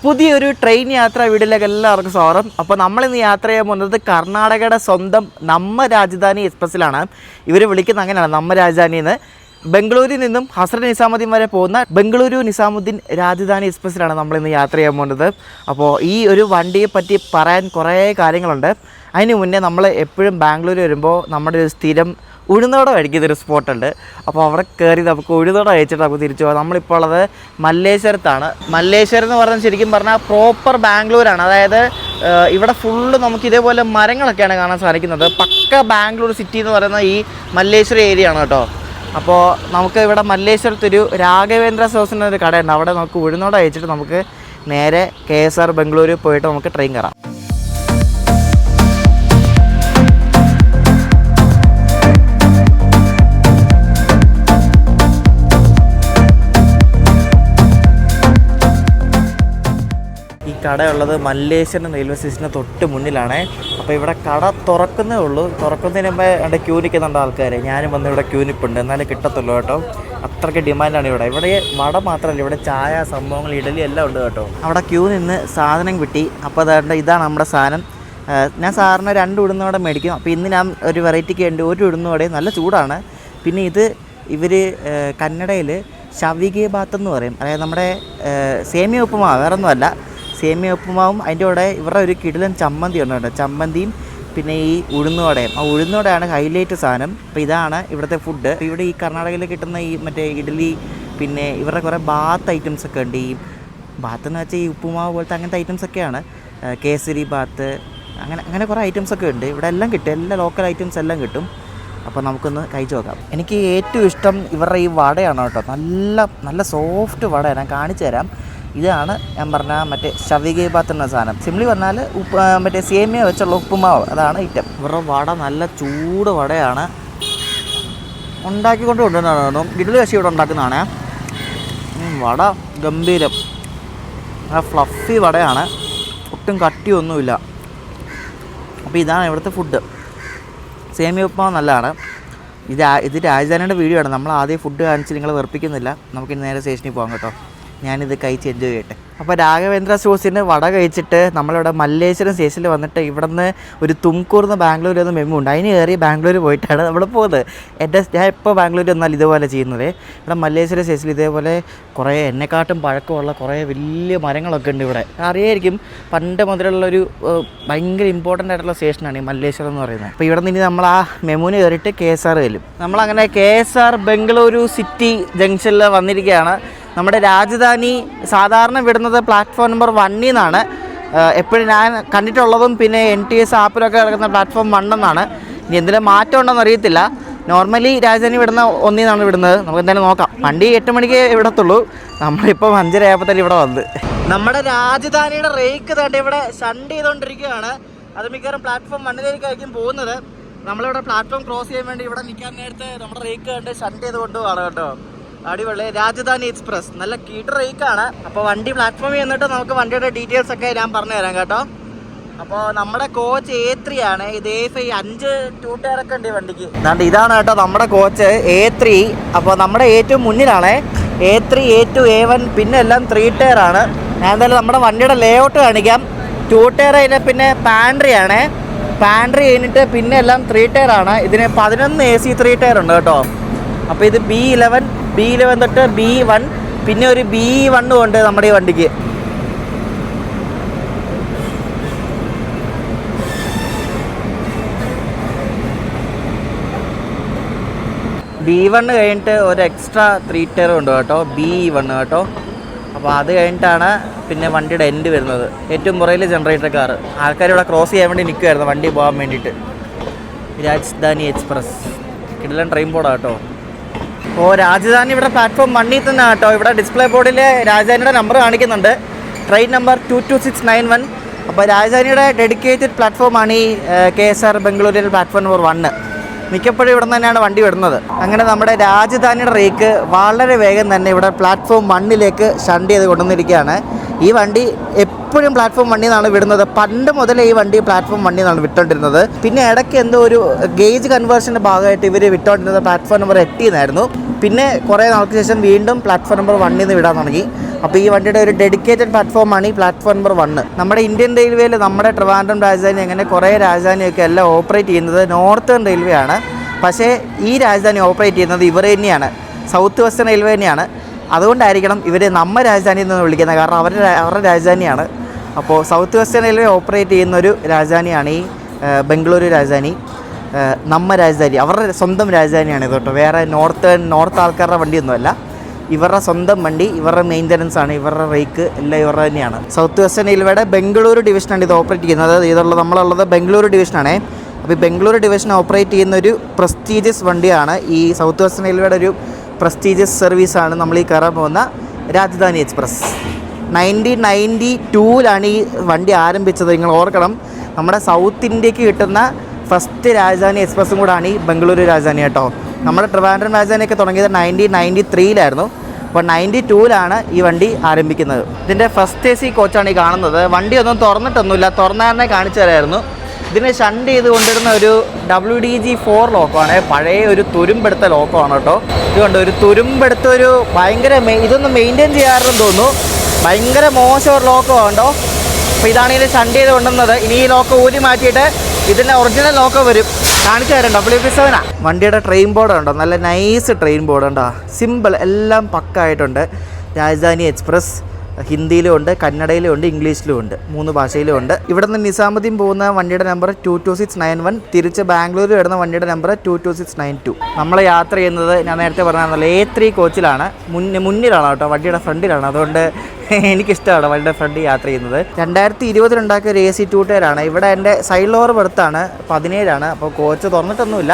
പുതിയൊരു ട്രെയിൻ യാത്ര വീട്ടിലേക്ക് എല്ലാവർക്കും സ്വാഗതം. അപ്പോൾ നമ്മളിന്ന് യാത്ര ചെയ്യാൻ പോകുന്നത് കർണാടകയുടെ സ്വന്തം നമ്മ രാജധാനി എക്സ്പ്രസ്സിലാണ്. ഇവർ വിളിക്കുന്നത് അങ്ങനെയാണ്, നമ്മ രാജധാനിയിൽ നിന്ന്. ബംഗളൂരിൽ നിന്നും ഹസ്രത്ത് നിസാമുദ്ദീൻ വരെ പോകുന്ന ബംഗളൂരു നിസാമുദ്ദീൻ രാജധാനി എക്സ്പ്രസ്സിലാണ് നമ്മളിന്ന് യാത്ര ചെയ്യാൻ പോകുന്നത്. അപ്പോൾ ഈ ഒരു വണ്ടിയെ പറ്റി പറയാൻ കുറേ കാര്യങ്ങളുണ്ട്. അതിന് മുന്നേ നമ്മൾ എപ്പോഴും ബാംഗ്ലൂർ വരുമ്പോൾ നമ്മുടെ ഒരു സ്ഥിരം ഉഴുന്നോടെ കഴിക്കുന്നൊരു സ്പോട്ടുണ്ട്. അപ്പോൾ അവിടെ കയറി നമുക്ക് ഉഴുന്നോടെ കഴിച്ചിട്ട് നമുക്ക് തിരിച്ചു പോകാം. നമ്മളിപ്പോൾ ഉള്ളത് മല്ലേശ്വരത്താണ്. മല്ലേശ്വരം എന്ന് പറഞ്ഞാൽ ശരിക്കും പറഞ്ഞാൽ പ്രോപ്പർ ബാംഗ്ലൂരാണ്. അതായത് ഇവിടെ ഫുള്ള് നമുക്ക് ഇതേപോലെ മരങ്ങളൊക്കെയാണ് കാണാൻ സാധിക്കുന്നത്. പക്ക ബാംഗ്ലൂർ സിറ്റി എന്ന് പറയുന്ന ഈ മല്ലേശ്വരം ഏരിയ ആണ് കേട്ടോ. അപ്പോൾ നമുക്ക് ഇവിടെ മല്ലേശ്വരത്തൊരു രാഘവേന്ദ്ര സോസിൻ്റെ ഒരു കടയുണ്ട്. അവിടെ നമുക്ക് ഉഴുന്നോടെ കഴിച്ചിട്ട് നമുക്ക് നേരെ KSR ബംഗളൂരു പോയിട്ട് നമുക്ക് ട്രെയിൻ കയറാം. കടയുള്ളത് മല്ലേശ്വരം റെയിൽവേ സ്റ്റേഷന് തൊട്ട് മുന്നിലാണ്. അപ്പോൾ ഇവിടെ കട തുറക്കുന്നേ ഉള്ളൂ. തുറക്കുന്നതിന് മുമ്പേ അവിടെ ക്യൂ നിൽക്കുന്നുണ്ട് ആൾക്കാർ. ഞാനും വന്ന് ഇവിടെ ക്യൂ നിൽപ്പുണ്ട്, എന്നാലേ കിട്ടത്തുള്ളൂ കേട്ടോ. അത്രയ്ക്ക് ഡിമാൻഡാണ് ഇവിടെ. ഇവിടെ വട മാത്രമല്ല, ഇവിടെ ചായ, സംഭവങ്ങൾ, ഇഡലി എല്ലാം ഉണ്ട് കേട്ടോ. അവിടെ ക്യൂ നിന്ന് സാധനം കിട്ടി. അപ്പോൾ ഇതാണ് നമ്മുടെ സാധനം. ഞാൻ സാറിന് 2 ഉഴുന്നോടെ മേടിക്കും. അപ്പോൾ ഇന്ന് ഞാൻ ഒരു വെറൈറ്റിക്ക് വേണ്ടി 1 ഉഴുന്നോടെ, നല്ല ചൂടാണ്. പിന്നെ ഇത് ഇവർ കന്നഡയിൽ ഷവികെ ബാത്ത് എന്ന് പറയും. അതായത് നമ്മുടെ സേമിയ ഉപ്പുമാവ്, വേറെ ഒന്നുമല്ല, സേമിയ ഉപ്പുമാവും അതിൻ്റെ കൂടെ ഇവരുടെ ഒരു കിടിലൻ ചമ്മന്തി ഉണ്ട് കേട്ടോ. ചമ്മന്തിയും പിന്നെ ഈ ഉഴുന്നുവടയും. ആ ഉഴുന്നുവടയാണ് ഹൈലൈറ്റ് സാധനം. അപ്പോൾ ഇതാണ് ഇവിടുത്തെ ഫുഡ്. ഇവിടെ ഈ കർണാടകയിൽ കിട്ടുന്ന ഈ മറ്റേ ഇഡ്ഡലി, പിന്നെ ഇവരുടെ കുറേ ബാത്ത് ഐറ്റംസ് ഒക്കെ ഉണ്ട്. ഈ ബാത്ത് എന്ന് വെച്ചാൽ ഈ ഉപ്പുമാവ് പോലത്തെ അങ്ങനത്തെ ഐറ്റംസൊക്കെയാണ്. കേസരി ബാത്ത്, അങ്ങനെ കുറേ ഐറ്റംസൊക്കെ ഉണ്ട്. ഇവിടെ എല്ലാം കിട്ടും, എല്ലാ ലോക്കൽ ഐറ്റംസ് എല്ലാം കിട്ടും. അപ്പോൾ നമുക്കൊന്ന് കഴിച്ച് നോക്കാം. എനിക്ക് ഏറ്റവും ഇഷ്ടം ഇവരുടെ ഈ വടയാണ് കേട്ടോ. നല്ല സോഫ്റ്റ് വടയാണ്. ഞാൻ കാണിച്ചു തരാം. ഇതാണ് ഞാൻ പറഞ്ഞ മറ്റേ ഷവികെ ബാത്ത് എന്ന സാധനം. സിംപ്ലി പറഞ്ഞാൽ മറ്റേ സേമിയ വെച്ചുള്ള ഉപ്പുമാവ്, അതാണ് ഐറ്റം. ഇവരുടെ വട നല്ല ചൂട് വടയാണ്. ഉണ്ടാക്കിക്കൊണ്ട് കൊണ്ടുവന്നതാണ്. ഇഡ്ഡലി വെച്ച് ഇവിടെ ഉണ്ടാക്കുന്നതാണ്. വട ഗംഭീരം, ഫ്ലഫി വടയാണ്, ഒട്ടും കട്ടിയൊന്നുമില്ല. അപ്പോൾ ഇതാണ് ഇവിടുത്തെ ഫുഡ്. സേമിയ ഉപ്പുമാവ് നല്ലതാണ്. ഇത് രാജധാനിയുടെ വീഡിയോ ആണ്. നമ്മൾ ആദ്യം ഫുഡ് കാണിച്ച് നിങ്ങളെ വെറുപ്പിക്കുന്നില്ല. നമുക്കിനി നേരെ സ്റ്റേഷനിൽ പോകാം കേട്ടോ. ഞാനിത് കഴിച്ച് എൻജോയ് ചെയ്യട്ടെ. അപ്പോൾ രാഘവേന്ദ്ര സ്റ്റോഴ്സിന് വട കഴിച്ചിട്ട് നമ്മളിവിടെ മല്ലേശ്വരം സ്റ്റേഷനിൽ വന്നിട്ട് ഇവിടെ നിന്ന് ഒരു തുംകൂർന്ന് ബാംഗ്ലൂരിൽ നിന്ന് മെമ്മു ഉണ്ട്. അതിന് കയറി ബാംഗ്ലൂർ പോയിട്ടാണ് നമ്മൾ പോകുന്നത്. ഞാൻ എപ്പോൾ ബാംഗ്ലൂർ വന്നാൽ ഇതുപോലെ ചെയ്യുന്നത്. ഇവിടെ മല്ലേശ്വരം സ്റ്റേഷനിൽ ഇതേപോലെ കുറേ എന്നെക്കാട്ടും പഴക്കമുള്ള കുറേ വലിയ മരങ്ങളൊക്കെ ഉണ്ട്. ഇവിടെ അറിയായിരിക്കും, പണ്ട് മുതലുള്ളൊരു ഭയങ്കര ഇമ്പോർട്ടൻ്റ് ആയിട്ടുള്ള സ്റ്റേഷനാണ് ഈ മല്ലേശ്വരം എന്ന് പറയുന്നത്. അപ്പോൾ ഇവിടെ നിന്ന് നമ്മൾ ആ മെമുവിന് കയറിയിട്ട് KSR ചെല്ലും. നമ്മളങ്ങനെ KSR ബംഗളൂരു സിറ്റി ജംഗ്ഷനിൽ വന്നിരിക്കുകയാണ്. നമ്മുടെ രാജധാനി സാധാരണ വിടുന്നത് പ്ലാറ്റ്ഫോം നമ്പർ 1 നിന്നാണ്. എപ്പോഴും ഞാൻ കണ്ടിട്ടുള്ളതും പിന്നെ NTS ആപ്പിലൊക്കെ കിടക്കുന്ന പ്ലാറ്റ്ഫോം 1 എന്നാണ്. ഇനി എന്തെങ്കിലും മാറ്റം ഉണ്ടോയെന്ന് അറിയത്തില്ല. നോർമലി രാജധാനി വിടുന്ന 1 നിന്നാണ് വിടുന്നത്. നമുക്ക് എന്തായാലും നോക്കാം. വണ്ടി 8 മണിക്ക് വിടത്തുള്ളൂ. നമ്മളിപ്പോൾ 5:30 ആയപ്പോൾ ഇവിടെ വന്ന് നമ്മുടെ രാജധാനിയുടെ റേക്ക് തന്നെ ഇവിടെ ഷണ്ട് ചെയ്തുകൊണ്ടിരിക്കുകയാണ്. അത് മിക്കവാറും പ്ലാറ്റ്ഫോം 1-ലേക്കായിരിക്കും പോകുന്നത്. നമ്മളിവിടെ പ്ലാറ്റ്ഫോം ക്രോസ് ചെയ്യാൻ വേണ്ടി ഇവിടെ നിൽക്കാൻ നേരത്തെ നമ്മുടെ റേക്ക് കണ്ട് ഷണ്ട് ചെയ്ത് കൊണ്ടുപോകാണ് കേട്ടോ. അടിപൊളി രാജധാനി എക്സ്പ്രസ്, നല്ല കീട്ട് റേക്കാണ്. അപ്പോൾ വണ്ടി പ്ലാറ്റ്ഫോമിൽ നിന്നിട്ട് നമുക്ക് വണ്ടിയുടെ ഡീറ്റെയിൽസ് ഒക്കെ ഞാൻ പറഞ്ഞു തരാം കേട്ടോ. അപ്പോൾ നമ്മുടെ കോച്ച് A3 ആണ്. ഇത് A5 5 2 ടയറൊക്കെ ഉണ്ട് ഈ വണ്ടിക്ക്. ഇതാണ് കേട്ടോ നമ്മുടെ കോച്ച് A3. അപ്പോൾ നമ്മുടെ ഏറ്റവും മുന്നിലാണ് A3, A2, A1, പിന്നെ എല്ലാം 3 ടയർ ആണ്. ഞാൻ എന്തായാലും നമ്മുടെ വണ്ടിയുടെ ലേഔട്ട് കാണിക്കാം. 2 ടയർ കഴിഞ്ഞാൽ പിന്നെ പാൻട്രി ആണ്. പാൻട്രി കഴിഞ്ഞിട്ട് പിന്നെ എല്ലാം 3 ടയർ ആണ്. ഇതിന് 11 AC 3 ടയർ ഉണ്ട് കേട്ടോ. അപ്പോൾ ഇത് B11 തൊട്ട് B1, പിന്നെ ഒരു B1 ഉണ്ട് നമ്മുടെ ഈ വണ്ടിക്ക്. B1 കഴിഞ്ഞിട്ട് ഒരു എക്സ്ട്രാ 3 ടയർ ഉണ്ട് കേട്ടോ, B1 കേട്ടോ. അപ്പോൾ അത് കഴിഞ്ഞിട്ടാണ് പിന്നെ വണ്ടിയുടെ എൻഡ് വരുന്നത്. ഏറ്റവും പുറയിൽ ജനറേറ്റർ കാർ. ആൾക്കാർ ഇവിടെ ക്രോസ് ചെയ്യാൻ വേണ്ടി നിൽക്കുമായിരുന്നു വണ്ടി പോകാൻ വേണ്ടിയിട്ട്. രാജധാനി എക്സ്പ്രസ് കിടിലൻ ട്രെയിൻ ബോർഡാണ് കേട്ടോ. അപ്പോൾ രാജധാനി ഇവിടെ പ്ലാറ്റ്ഫോം 1 തന്നെ കേട്ടോ. ഇവിടെ ഡിസ്പ്ലേ ബോർഡിൽ രാജധാനിയുടെ നമ്പർ കാണിക്കുന്നുണ്ട്, ട്രെയിൻ നമ്പർ 22691. അപ്പോൾ രാജധാനിയുടെ ഡെഡിക്കേറ്റഡ് പ്ലാറ്റ്ഫോമാണ് ഈ KSR ബംഗളൂരിൽ പ്ലാറ്റ്ഫോം നമ്പർ 1. മിക്കപ്പോഴും ഇവിടെ തന്നെയാണ് വണ്ടി വിടുന്നത്. അങ്ങനെ നമ്മുടെ രാജധാനിയുടെ റേക്ക് വളരെ വേഗം തന്നെ ഇവിടെ പ്ലാറ്റ്ഫോം 1-ലേക്ക് ഷണ്ട് ചെയ്ത് കൊണ്ടുവന്നിരിക്കുകയാണ്. ഈ വണ്ടി എപ്പോഴും പ്ലാറ്റ്ഫോം 1 നിന്നാണ് വിടുന്നത്. പണ്ട് മുതലേ ഈ വണ്ടി പ്ലാറ്റ്ഫോം 1 നിന്നാണ് വിട്ടുകൊണ്ടിരുന്നത്. പിന്നെ ഇടയ്ക്ക് എന്തോ ഒരു ഗേജ് കൺവേർഷൻ്റെ ഭാഗമായിട്ട് ഇവർ വിട്ടുകൊണ്ടിരുന്നത് പ്ലാറ്റ്ഫോം നമ്പർ 8 നിന്നായിരുന്നു. പിന്നെ കുറേ നാൾക്ക് ശേഷം വീണ്ടും പ്ലാറ്റ്ഫോം നമ്പർ 1 നിന്ന് വിടാൻ തുടങ്ങി. അപ്പോൾ ഈ വണ്ടിയുടെ ഒരു ഡെഡിക്കേറ്റഡ് പ്ലാറ്റ്ഫോമാണ് ഈ പ്ലാറ്റ്ഫോം നമ്പർ 1. നമ്മുടെ ഇന്ത്യൻ റെയിൽവേയിൽ നമ്മുടെ ട്രിവാൻഡ്രം രാജധാനി അങ്ങനെ കുറേ രാജധാനിയൊക്കെ എല്ലാം ഓപ്പറേറ്റ് ചെയ്യുന്നത് നോർത്തേൺ റെയിൽവേ ആണ്. പക്ഷേ ഈ രാജധാനി ഓപ്പറേറ്റ് ചെയ്യുന്നത് ഇവർ തന്നെയാണ്, സൗത്ത് വെസ്റ്റേൺ റെയിൽവേ തന്നെയാണ്. അതുകൊണ്ടായിരിക്കണം ഇവർ നമ്മ രാജധാനി എന്ന് വിളിക്കുന്നത്, കാരണം അവരുടെ രാജധാനിയാണ്. അപ്പോൾ സൗത്ത് വെസ്റ്റേൺ റെയിൽവേ ഓപ്പറേറ്റ് ചെയ്യുന്നൊരു രാജധാനിയാണ് ഈ ബംഗളൂരു രാജധാനി. നമ്മ രാജധാനി അവരുടെ സ്വന്തം രാജധാനിയാണ് ഇത് കേട്ടോ. വേറെ നോർത്ത് ആൾക്കാരുടെ വണ്ടിയൊന്നുമല്ല, ഇവരുടെ സ്വന്തം വണ്ടി, ഇവരുടെ മെയിൻ്റനൻസ് ആണ്, ഇവരുടെ റേക്ക് എല്ലാം ഇവരുടെ തന്നെയാണ്. സൗത്ത് വെസ്റ്റേൺ റെയിൽവേയുടെ ബംഗളൂരു ഡിവിഷനാണ് ഇത് ഓപ്പറേറ്റ് ചെയ്യുന്നത്. നമ്മളുള്ളത് ബംഗളൂരു ഡിവിഷനാണേ. അപ്പോൾ ഈ ബംഗളൂരു ഡിവിഷൻ ഓപ്പറേറ്റ് ചെയ്യുന്നൊരു പ്രസ്റ്റീജിയസ് വണ്ടിയാണ് ഈ സൗത്ത് വെസ്റ്റേൺ റെയിൽവേയുടെ ഒരു പ്രസ്റ്റീജിയസ് സർവീസാണ് നമ്മൾ ഈ കയറാൻ പോകുന്ന രാജധാനി എക്സ്പ്രസ്. 1992 ഈ വണ്ടി ആരംഭിച്ചത്. നിങ്ങൾ ഓർക്കണം, നമ്മുടെ സൗത്ത് ഇന്ത്യക്ക് കിട്ടുന്ന ഫസ്റ്റ് രാജധാനി എക്സ്പ്രസ്സും കൂടാണ് ഈ ബംഗളൂരു രാജധാനി കേട്ടോ. നമ്മുടെ ട്രിവാൻഡ്രം രാജധാനിയൊക്കെ തുടങ്ങിയത് 1993 അപ്പോൾ 92 ഈ വണ്ടി ആരംഭിക്കുന്നത്. ഇതിൻ്റെ ഫസ്റ്റ് AC കോച്ചാണ് ഈ കാണുന്നത്. വണ്ടിയൊന്നും തുറന്നിട്ടൊന്നുമില്ല, തുറന്നാറിനെ കാണിച്ചു തരായിരുന്നു. ഇതിനെ ഷണ്ട് ചെയ്ത് കൊണ്ടിരുന്ന ഒരു WDG4 ലോക്കമാണ്, പഴയ ഒരു തുരുമ്പെടുത്ത ലോക്കമാണ് കേട്ടോ. ഇതുകൊണ്ട് ഒരു തുരുമ്പെടുത്ത ഒരു ഭയങ്കര ഇതൊന്നും മെയിൻറ്റെയിൻ ചെയ്യാറെന്ന് തോന്നുന്നു, ഭയങ്കര മോശം ഒരു ലോക്കമാണ് കേട്ടോ. അപ്പോൾ ഇതാണ് ഇതിൽ ഷണ്ട് ചെയ്ത് കൊണ്ടുവന്നത്. ഇനി ഈ ലോക്ക ഊരി മാറ്റിയിട്ട് ഇതിൻ്റെ ഒറിജിനൽ ലോക്ക വരും, കാണിച്ചു തരാം. WP7 വണ്ടിയുടെ ട്രെയിൻ ബോർഡ് ഉണ്ടോ, നല്ല നൈസ് ട്രെയിൻ ബോർഡ് ഉണ്ടോ, സിമ്പിൾ, എല്ലാം പക്കായിട്ടുണ്ട്. രാജധാനി എക്സ്പ്രസ് ഹിന്ദിയിലും ഉണ്ട്, കന്നഡയിലും ഉണ്ട്, ഇംഗ്ലീഷിലും ഉണ്ട്, 3 ഭാഷയിലും ഉണ്ട്. ഇവിടെ നിന്ന് നിസാമുദ്ദീൻ പോകുന്ന വണ്ടിയുടെ നമ്പർ 22691, തിരിച്ച് ബാംഗ്ലൂർ വരുന്ന വണ്ടിയുടെ നമ്പർ 22692. നമ്മൾ യാത്ര ചെയ്യുന്നത് ഞാൻ നേരത്തെ പറഞ്ഞാൽ A3 കോച്ചിലാണ്. മുന്നിലാണ് കേട്ടോ, വണ്ടിയുടെ ഫ്രണ്ടിലാണ്. അതുകൊണ്ട് എനിക്കിഷ്ടമാണ് വണ്ടിയുടെ ഫ്രണ്ട് യാത്ര ചെയ്യുന്നത്. 2020 ഉണ്ടാക്കിയ ഒരു AC 2 ടയറാണ്. ഇവിടെ എൻ്റെ സൈഡ് ലോവർ ബെർത്താണ്, 17. അപ്പോൾ കോച്ച് തുറന്നിട്ടൊന്നുമില്ല,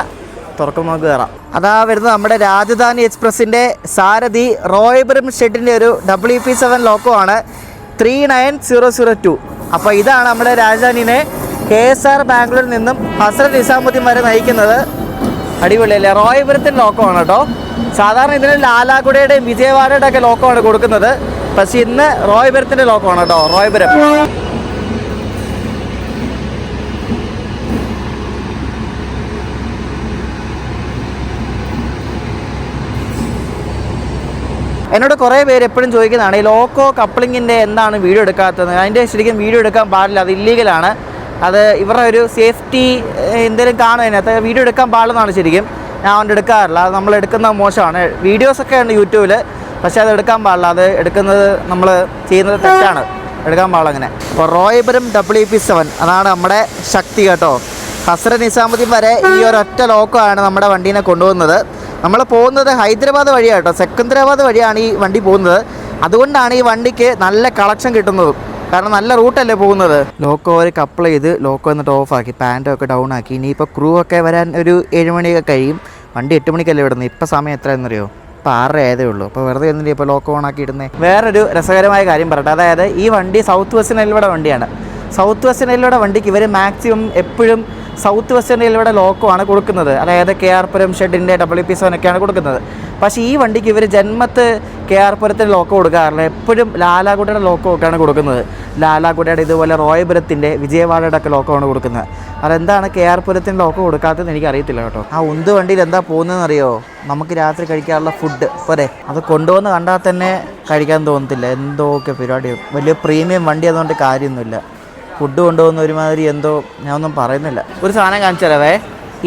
തുറക്കുമ്പോൾ നമുക്ക് കയറാം. അതാ വരുന്നത് നമ്മുടെ രാജധാനി എക്സ്പ്രസിൻ്റെ സാരഥി റോയ്പുരം ഷെഡിൻ്റെ ഒരു WP7 ലോക്കോ ആണ്, 39002. അപ്പോൾ ഇതാണ് നമ്മുടെ രാജധാനിനെ KSR ബാംഗ്ലൂരിൽ നിന്നും ഹസ്രത്ത് നിസാമുദ്ദീൻ വരെ നയിക്കുന്നത്. അടിപൊളിയല്ലേ? റോയ്പുരത്തിൻ്റെ ലോക്കോ ആണ് കേട്ടോ. സാധാരണ ഇതിന് ലാലാഗുഡയുടെയും വിജയവാഡയുടെ ഒക്കെ ലോക്കോ ആണ് കൊടുക്കുന്നത്, പക്ഷേ ഇന്ന് റോയ്പുരത്തിൻ്റെ ലോക്കോ ആണ് കേട്ടോ. റോയ്പുരം എന്നോട് കുറേ പേര് എപ്പോഴും ചോദിക്കുന്നതാണ് ഈ ലോക്കോ കപ്ലിങ്ങിൻ്റെ എന്താണ് വീഡിയോ എടുക്കാത്തത്. അതിൻ്റെ ശരിക്കും വീഡിയോ എടുക്കാൻ പാടില്ല, അത് ഇല്ലീഗലാണ്. അത് ഇവരുടെ ഒരു സേഫ്റ്റി എന്തെങ്കിലും കാണും അതിനകത്ത്, വീഡിയോ എടുക്കാൻ പാടില്ലെന്നാണ് ശരിക്കും. ഞാൻ അതുകൊണ്ട് എടുക്കാറില്ല, അത് നമ്മൾ എടുക്കുന്നത് മോശമാണ്. വീഡിയോസൊക്കെ ഉണ്ട് യൂട്യൂബിൽ, പക്ഷേ അത് എടുക്കാൻ പാടില്ല, അത് എടുക്കുന്നത് നമ്മൾ ചെയ്യുന്നത് തെറ്റാണ്, എടുക്കാൻ പാടില്ല അങ്ങനെ. അപ്പോൾ റോയ്പുരം WP7 അതാണ് നമ്മുടെ ശക്തി കേട്ടോ. ഹസ്രത്ത് നിസാമുദ്ദീൻ വരെ ഈ ഒരൊറ്റ ലോക്കോ ആണ് നമ്മുടെ വണ്ടീനെ കൊണ്ടുപോകുന്നത്. നമ്മൾ പോകുന്നത് ഹൈദരാബാദ് വഴിയാണ് കേട്ടോ, സെക്കന്ദരാബാദ് വഴിയാണ് ഈ വണ്ടി പോകുന്നത്. അതുകൊണ്ടാണ് ഈ വണ്ടിക്ക് നല്ല കളക്ഷൻ കിട്ടുന്നത്, കാരണം നല്ല റൂട്ടല്ലേ പോകുന്നത്. ലോക്കോ ഒരു കപ്പിൾ ചെയ്ത് ലോക്കോ എന്നിട്ട് ഓഫാക്കി, പാൻറ്റൊക്കെ ഡൗൺ ആക്കി. ഇനിയിപ്പോൾ ക്രൂ ഒക്കെ വരാൻ ഒരു 7 മണിയൊക്കെ കഴിയും. വണ്ടി 8 മണിക്കല്ലേ വിടുന്നത്. ഇപ്പോൾ സമയം എത്രയെന്നറിയോ? ഇപ്പോൾ 6:30 ആയതേ ഉള്ളൂ. അപ്പോൾ വെറുതെ എന്നിട്ട് ഇപ്പോൾ ലോക്കോ ഓൺ ആക്കി ഇടുന്നത്. വേറൊരു രസകരമായ കാര്യം പറയട്ടെ, അതായത് ഈ വണ്ടി സൗത്ത് വെസ്റ്റേൺ റെയിൽവേയുടെ വണ്ടിയാണ്. സൗത്ത് വെസ്റ്റേൺ റെയിൽവേയുടെ വണ്ടിക്ക് ഇവർ മാക്സിമം എപ്പോഴും സൗത്ത് വെസ്റ്റേൺ റെയിൽവേയുടെ ലോക്കോ ആണ് കൊടുക്കുന്നത്, അതായത് KR പുരം ഷെഡിൻ്റെ WP7 ഒക്കെയാണ് കൊടുക്കുന്നത്. പക്ഷേ ഈ വണ്ടിക്ക് ഇവർ ജന്മത്ത് KR പുരത്തിൻ്റെ ലോക്കോ കൊടുക്കാറില്ല, എപ്പോഴും ലാലാഗുഡയുടെ ലോക്കോ ഒക്കെയാണ് കൊടുക്കുന്നത്. ലാലാഗുഡയുടെ ഇതുപോലെ റോയ്പുരത്തിൻ്റെ വിജയവാഡയുടെ ഒക്കെ ലോക്കോ ആണ് കൊടുക്കുന്നത്. അതെന്താണ് KR പുരത്തിൻ്റെ ലോക്കോ കൊടുക്കാത്തതെന്ന് എനിക്കറിയത്തില്ല കേട്ടോ. ആ ഉന്ത് വണ്ടിയിൽ എന്താ പോകുന്നതെന്ന് അറിയോ? നമുക്ക് രാത്രി കഴിക്കാനുള്ള ഫുഡ് പോരെ, അത് കൊണ്ടുവന്ന് കണ്ടാൽ തന്നെ കഴിക്കാൻ തോന്നത്തില്ല. എന്തൊക്കെ പരിപാടിയോ, വലിയ പ്രീമിയം വണ്ടി അതുകൊണ്ട് കാര്യമൊന്നുമില്ല. ഫുഡ് കൊണ്ടുപോകുന്ന ഒരുമാതിരി എന്തോ, ഞാൻ ഒന്നും പറയുന്നില്ല. ഒരു സാധനം കാണിച്ചു തരാവേ.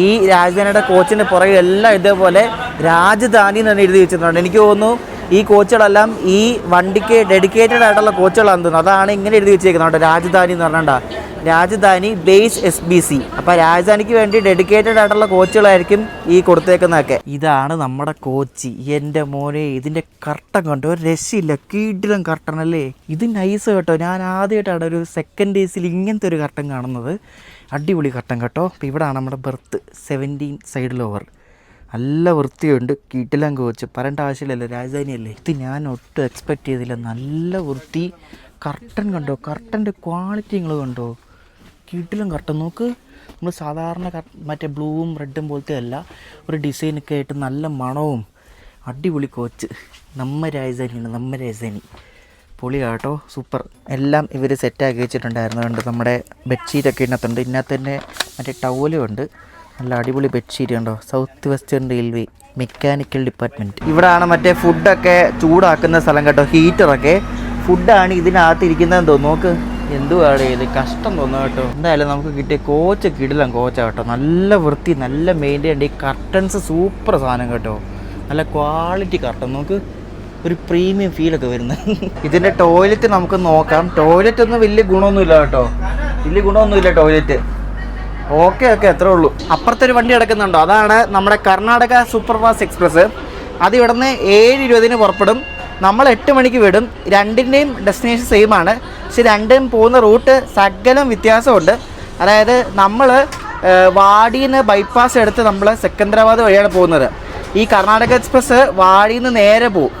ഈ രാജധാനിയുടെ കോച്ചിൻ്റെ പുറകിൽ എല്ലാം ഇതേപോലെ രാജധാനി എന്ന് തന്നെ എഴുതി വെച്ചിട്ടുണ്ട്. എനിക്ക് തോന്നുന്നു ഈ കോച്ചുകളെല്ലാം ഈ വണ്ടിക്ക് ഡെഡിക്കേറ്റഡ് ആയിട്ടുള്ള കോച്ചുകളാണെന്ന് തോന്നുന്നു. അതാണ് ഇങ്ങനെ എഴുതി വെച്ചേക്കുന്നത്, രാജധാനി എന്ന് പറഞ്ഞാൽ രാജധാനി ബേസ് SBC. അപ്പോൾ രാജധാനിക്ക് വേണ്ടി ഡെഡിക്കേറ്റഡ് ആയിട്ടുള്ള കോച്ചുകളായിരിക്കും ഈ കൊടുത്തേക്കുന്നതൊക്കെ. ഇതാണ് നമ്മുടെ കോച്ച്. എൻ്റെ മോനെ, ഇതിൻ്റെ കർട്ടൻ കണ്ടോ, ഒരു രക്ഷയില്ല, കീടിലും കർട്ടൻ അല്ലേ. ഇത് നൈസ് കേട്ടോ. ഞാൻ ആദ്യമായിട്ടാണ് ഒരു സെക്കൻഡ് AC ഇങ്ങനത്തെ ഒരു കർട്ടൻ കാണുന്നത്. അടിപൊളി കർട്ടൻ കേട്ടോ. അപ്പോൾ ഇവിടെയാണ് നമ്മുടെ ബെർത്ത് 17 സൈഡ് ലോവർ, നല്ല വൃത്തിയുണ്ട്. കീട്ടിലും കോച്ച്, പറയേണ്ട ആവശ്യമില്ലല്ലോ, രാജധാനിയല്ലേ. ഇത് ഞാൻ ഒട്ടും എക്സ്പെക്റ്റ് ചെയ്തില്ല, നല്ല വൃത്തി. കർട്ടൻ കണ്ടോ, കർട്ടൻ്റെ ക്വാളിറ്റി നിങ്ങൾ കണ്ടോ, കീട്ടിലും കർട്ടൻ നോക്ക്. നമ്മൾ സാധാരണ മറ്റേ ബ്ലൂവും റെഡും പോലത്തെ അല്ല, ഒരു ഡിസൈനൊക്കെ ആയിട്ട് നല്ല മണവും. അടിപൊളി കോച്ച്. നമ്മ രാജധാനി പൊളിയാട്ടോ, സൂപ്പർ. എല്ലാം ഇവർ സെറ്റാക്കി വെച്ചിട്ടുണ്ടായിരുന്നു. കണ്ട് നമ്മുടെ ബെഡ്ഷീറ്റൊക്കെ ഇതിനകത്തുണ്ട്. ഇതിനകത്ത് തന്നെ മറ്റേ ടവലും ഉണ്ട്. നല്ല അടിപൊളി ബെഡ്ഷീറ്റ് കണ്ടോ, south western railway mechanical department. ഇവിടെയാണ് മറ്റേ ഫുഡൊക്കെ ചൂടാക്കുന്ന സ്ഥലം കേട്ടോ, ഹീറ്ററൊക്കെ. ഫുഡാണ് ഇതിനകത്ത് ഇരിക്കുന്നതെന്ന് തോന്നുന്നു. നോക്ക് എന്തുവാണ് ഇത്, കഷ്ടം തോന്നുന്നു കേട്ടോ. എന്തായാലും നമുക്ക് കിട്ടിയ കോച്ച് കിടിലം കോച്ചാണ് കേട്ടോ. നല്ല വൃത്തി, നല്ല മെയിൻറ്റെയിൻ. ഈ കർട്ടൻസ് സൂപ്പർ സാധനം കേട്ടോ, നല്ല ക്വാളിറ്റി കർട്ടൻ. നമുക്ക് ഒരു പ്രീമിയം ഫീലൊക്കെ വരുന്നത്. ഇതിൻ്റെ ടോയ്ലറ്റ് നമുക്ക് നോക്കാം. ടോയ്ലറ്റ് ഒന്നും വലിയ ഗുണമൊന്നുമില്ല കേട്ടോ, വലിയ ഗുണമൊന്നുമില്ല ടോയ്ലറ്റ്. ഓക്കെ അത്രേ ഉള്ളൂ. അപ്പുറത്തെ ഒരു വണ്ടി കിടക്കുന്നുണ്ടോ, അതാണ് നമ്മുടെ കർണാടക സൂപ്പർ ഫാസ്റ്റ് എക്സ്പ്രസ്. അത് ഇവിടുന്ന് 7:20 പുറപ്പെടും. നമ്മൾ 8 മണിക്ക് വിടും. രണ്ടിൻ്റെയും ഡെസ്റ്റിനേഷൻ സെയിം ആണ്, പക്ഷെ രണ്ടും പോകുന്ന റൂട്ട് സകലം വ്യത്യാസമുണ്ട്. അതായത് നമ്മൾ വാടിയിൽ നിന്ന് ബൈപ്പാസ് എടുത്ത് നമ്മൾ സെക്കന്ദരാബാദ് വഴിയാണ് പോകുന്നത്. ഈ കർണാടക എക്സ്പ്രസ് വാടിയിൽ നിന്ന് നേരെ പോകും,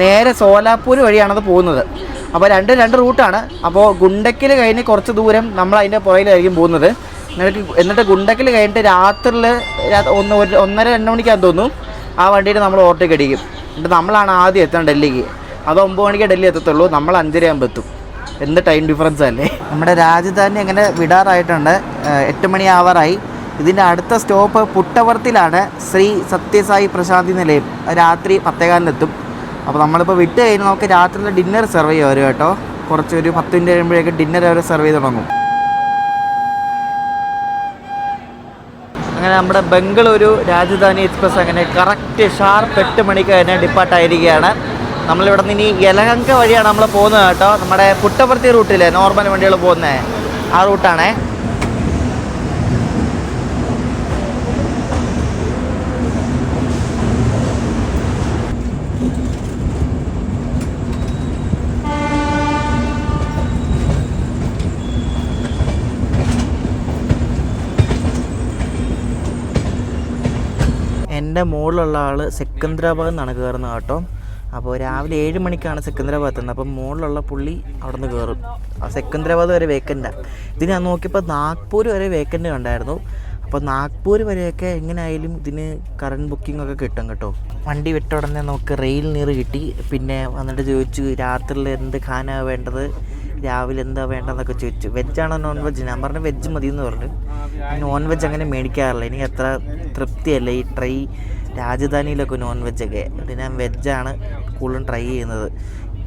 നേരെ സോലാപ്പൂർ വഴിയാണത് പോകുന്നത്. അപ്പോൾ രണ്ട് റൂട്ടാണ്. അപ്പോൾ ഗുണ്ടക്കിൽ കഴിഞ്ഞ് കുറച്ച് ദൂരം നമ്മൾ അതിൻ്റെ പുറകിലായിരിക്കും പോകുന്നത്. എന്നിട്ട് ഗുണ്ടക്കിൽ കഴിഞ്ഞിട്ട് രാത്രിയിൽ 1:30-2 മണിക്കാന്ന് തോന്നുന്നു ആ വണ്ടിയിൽ നമ്മൾ ഓവർടേക്ക് അടിക്കും. എന്നിട്ട് നമ്മളാണ് ആദ്യം എത്തണം ഡൽഹിക്ക്. അത് 9 മണിക്ക് ഡൽഹി എത്തത്തുള്ളൂ, നമ്മൾ 5:30 എത്തും. എന്ത് ടൈം ഡിഫറൻസ് അല്ലേ. നമ്മുടെ രാജധാനി അങ്ങനെ വിടാറായിട്ടുണ്ട്, 8 മണി ആവാറായി. ഇതിൻ്റെ അടുത്ത സ്റ്റോപ്പ് പുട്ടവർത്തിലാണ്, ശ്രീ സത്യസായി പ്രശാന്തി നിലയം. രാത്രി 10:15 അപ്പോൾ നമ്മളിപ്പോൾ വിട്ട് കഴിഞ്ഞ് നമുക്ക് രാത്രിയിലെ ഡിന്നർ സെർവ് ചെയ്യുക വരും കേട്ടോ. കുറച്ചൊരു 10 മിനിറ്റ് കഴിയുമ്പോഴേക്കും ഡിന്നർ അവർ സെർവ് ചെയ്ത് തുടങ്ങും. അങ്ങനെ നമ്മുടെ ബംഗളൂരു രാജധാനി എക്സ്പ്രസ് അങ്ങനെ കറക്റ്റ് ഷാർപ്പ് 8 മണിക്ക് തന്നെ ഡിപ്പാർട്ടായിരിക്കുകയാണ്. നമ്മളിവിടെ നിന്ന് ഇനി യലഹങ്ക വഴിയാണ് നമ്മൾ പോകുന്നത് കേട്ടോ. നമ്മുടെ പുട്ടപർത്തി റൂട്ടിലെ നോർമൽ വണ്ടികൾ പോകുന്നത് ആ റൂട്ടാണേ. എൻ്റെ മുകളിലുള്ള ആൾ സെക്കന്ദരാബാദ് നിന്നാണ് കയറുന്നത് കേട്ടോ. അപ്പോൾ രാവിലെ 7 മണിക്കാണ് സെക്കന്ദരാബാദ് എത്തുന്നത്. അപ്പം മുകളിലുള്ള പുള്ളി അവിടെ നിന്ന് കയറും. ആ സെക്കന്ദരാബാദ് വരെ വേക്കൻ്റാണ്. ഇത് ഞാൻ നോക്കിയപ്പോൾ നാഗ്പൂർ വരെ വേക്കൻ്റ് കണ്ടായിരുന്നു. അപ്പോൾ നാഗ്പൂർ വരെയൊക്കെ എങ്ങനെയായാലും ഇതിന് കറണ്ട് ബുക്കിംഗ് ഒക്കെ കിട്ടും കേട്ടോ. വണ്ടി വിട്ട ഉടനെ നമുക്ക് റെയിൽ നീറ് കിട്ടി. പിന്നെ വന്നിട്ട് ചോദിച്ചു രാത്രിയിൽ എന്ത് ഖാനാണ് വേണ്ടത്, രാവിലെ എന്താ വേണ്ടതെന്നൊക്കെ ചോദിച്ചു. വെജാണോ നോൺ വെജ്? ഞാൻ പറഞ്ഞു വെജ് മതി എന്ന് പറഞ്ഞു. നോൺ വെജ് അങ്ങനെ മേടിക്കാറില്ല, എനിക്ക് അത്ര തൃപ്തിയല്ല ഈ ട്രൈ രാജധാനിയിലൊക്കെ നോൺ വെജൊക്കെ. എന്നിട്ട് ഞാൻ വെജാണ് കൂടുതലും ട്രൈ ചെയ്യുന്നത്.